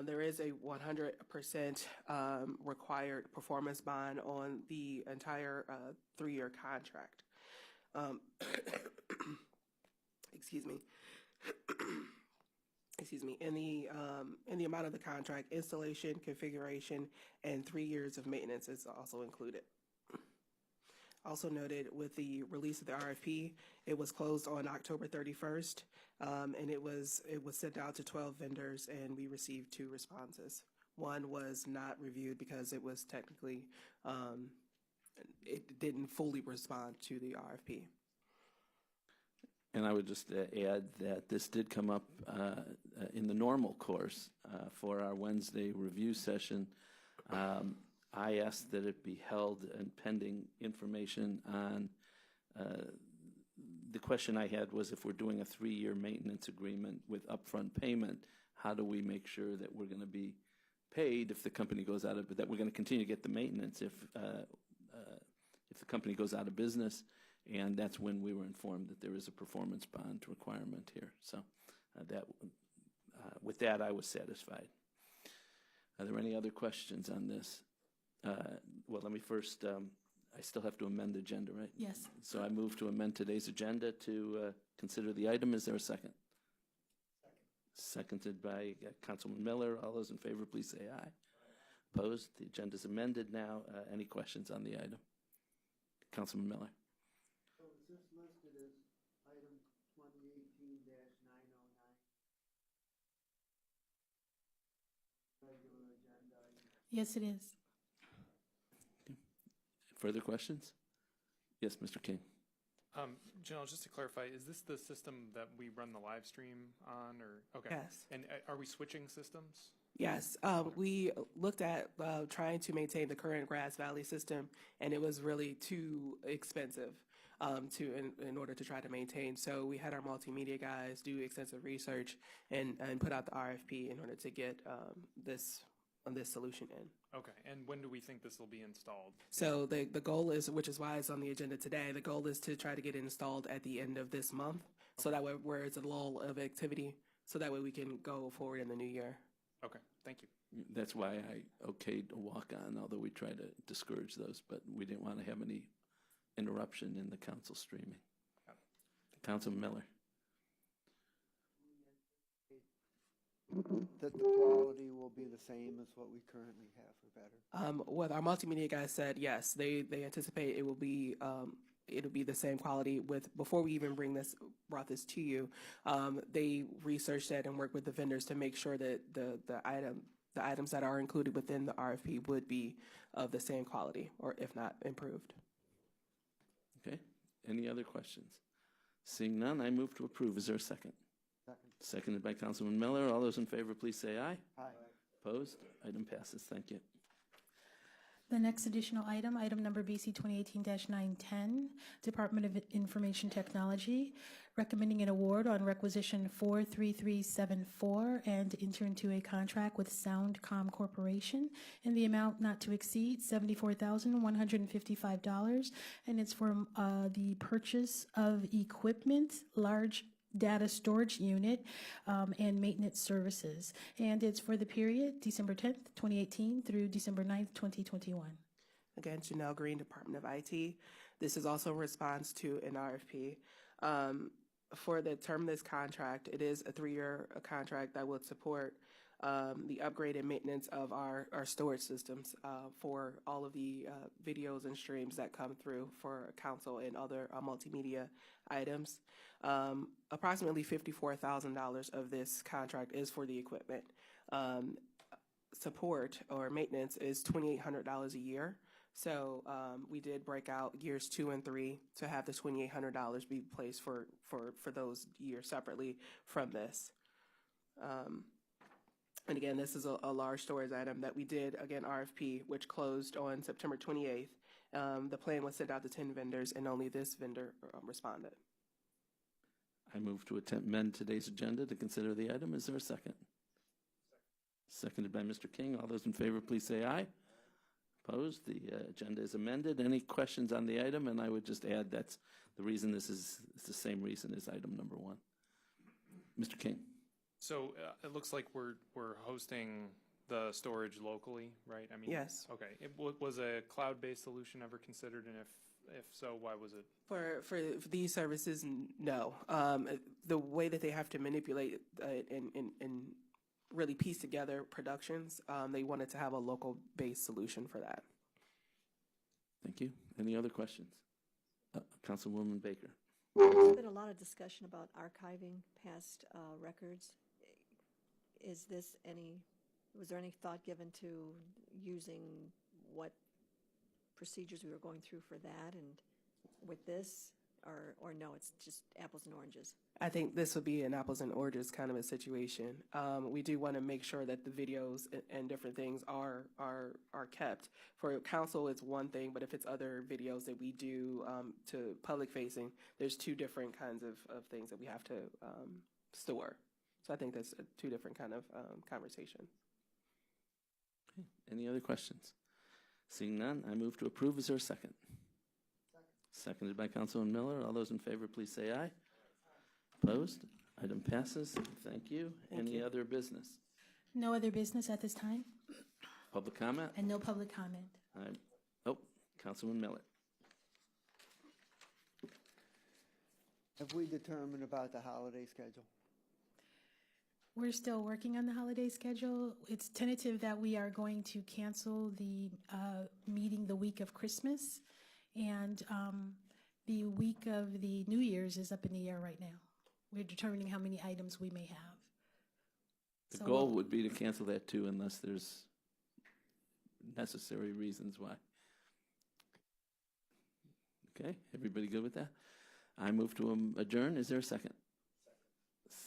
There is a 100% required performance bond on the entire 3-year contract. Excuse me. In the amount of the contract, installation, configuration, and 3 years of maintenance is also included. Also noted with the release of the RFP, it was closed on October 31st, and it was sent out to 12 vendors, and we received 2 responses. One was not reviewed because it was technically, it didn't fully respond to the RFP. And I would just add that this did come up in the normal course for our Wednesday review session. I asked that it be held and pending information on, the question I had was, if we're doing a 3-year maintenance agreement with upfront payment, how do we make sure that we're going to be paid if the company goes out of, that we're going to continue to get the maintenance if the company goes out of business? And that's when we were informed that there is a performance bond requirement here. So with that, I was satisfied. Are there any other questions on this? Well, let me first, I still have to amend the agenda, right? Yes. So I move to amend today's agenda to consider the item. Is there a second? Seconded by Councilman Miller. All those in favor, please say aye. Opposed? The agenda is amended now. Any questions on the item? Councilman Miller. So is this listed as item 2018-909? Regular agenda item? Yes, it is. Further questions? Yes, Mr. King. Janelle, just to clarify, is this the system that we run the live stream on, or okay? Yes. And are we switching systems? Yes, we looked at trying to maintain the current Grass Valley system, and it was really too expensive in order to try to maintain. So we had our multimedia guys do extensive research and put out the RFP in order to get this solution in. Okay, and when do we think this will be installed? So the goal is, which is why it's on the agenda today, the goal is to try to get it installed at the end of this month, so that way where it's a lull of activity, so that way we can go forward in the new year. Okay, thank you. That's why I okayed a walk-on, although we try to discourage those, but we didn't want to have any interruption in the council streaming. Councilman Miller. That the quality will be the same as what we currently have or better? What our multimedia guys said, yes, they anticipate it will be it'll be the same quality. Before we even brought this to you, they researched that and worked with the vendors to make sure that the items that are included within the RFP would be of the same quality, or if not improved. Okay, any other questions? Seeing none, I move to approve. Is there a second? Second. Seconded by Councilman Miller. All those in favor, please say aye. Aye. Opposed? Item passes. Thank you. The next additional item, item number BC 2018-910, Department of Information Technology, recommending an award on requisition 43374 and enter into a contract with Comm Corporation in the amount not to exceed $74,155, and it's for the purchase of equipment, large data storage unit, and maintenance services. And it's for the period December 10th, 2018 through December 9th, 2021. Again, Janelle Green, Department of IT. This is also a response to an RFP. For the Terminus Contract, it is a 3-year contract that would support the upgrade and maintenance of our storage systems for all of the videos and streams that come through for council and other multimedia items. Approximately $54,000 of this contract is for the equipment. Support or maintenance is $2,800 a year. So we did break out years 2 and 3 to have the $2,800 be placed for those years separately from this. And again, this is a large storage item that we did, again, RFP, which closed on September 28th. The plan was sent out to 10 vendors, and only this vendor responded. I move to amend today's agenda to consider the item. Is there a second? Seconded by Mr. King. All those in favor, please say aye. Opposed? The agenda is amended. Any questions on the item? And I would just add that's the reason this is the same reason as item number 1. Mr. King. So it looks like we're hosting the storage locally, right? I mean, yes. Okay. Was a cloud-based solution ever considered, and if so, why was it? For these services, no. The way that they have to manipulate and really piece together productions, they wanted to have a local-based solution for that. Thank you. Any other questions? Councilwoman Baker. There's been a lot of discussion about archiving past records. Was there any thought given to using what procedures we were going through for that and with this, or no, it's just apples and oranges? I think this would be an apples and oranges kind of a situation. We do want to make sure that the videos and different things are kept. For council, it's one thing, but if it's other videos that we do to public facing, there's 2 different kinds of things that we have to store. So I think that's 2 different kind of conversations. Okay. Any other questions? Seeing none, I move to approve. Is there a second? Seconded by Councilman Miller. All those in favor, please say aye. Opposed? Item passes. Thank you. Any other business? No other business at this time, Public comment? and no public comment. Councilman Miller. Have we determined about the holiday schedule? We're still working on the holiday schedule. It's tentative that we are going to cancel the meeting the week of Christmas, and the week of the New Year's is up in the air right now. We're determining how many items we may have. The goal would be to cancel that too, unless there's necessary reasons why. Okay, everybody good with that? I move to adjourn. Is there a second?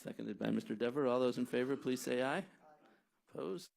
Seconded by Mr. Dever. All those in favor, please say aye. Opposed?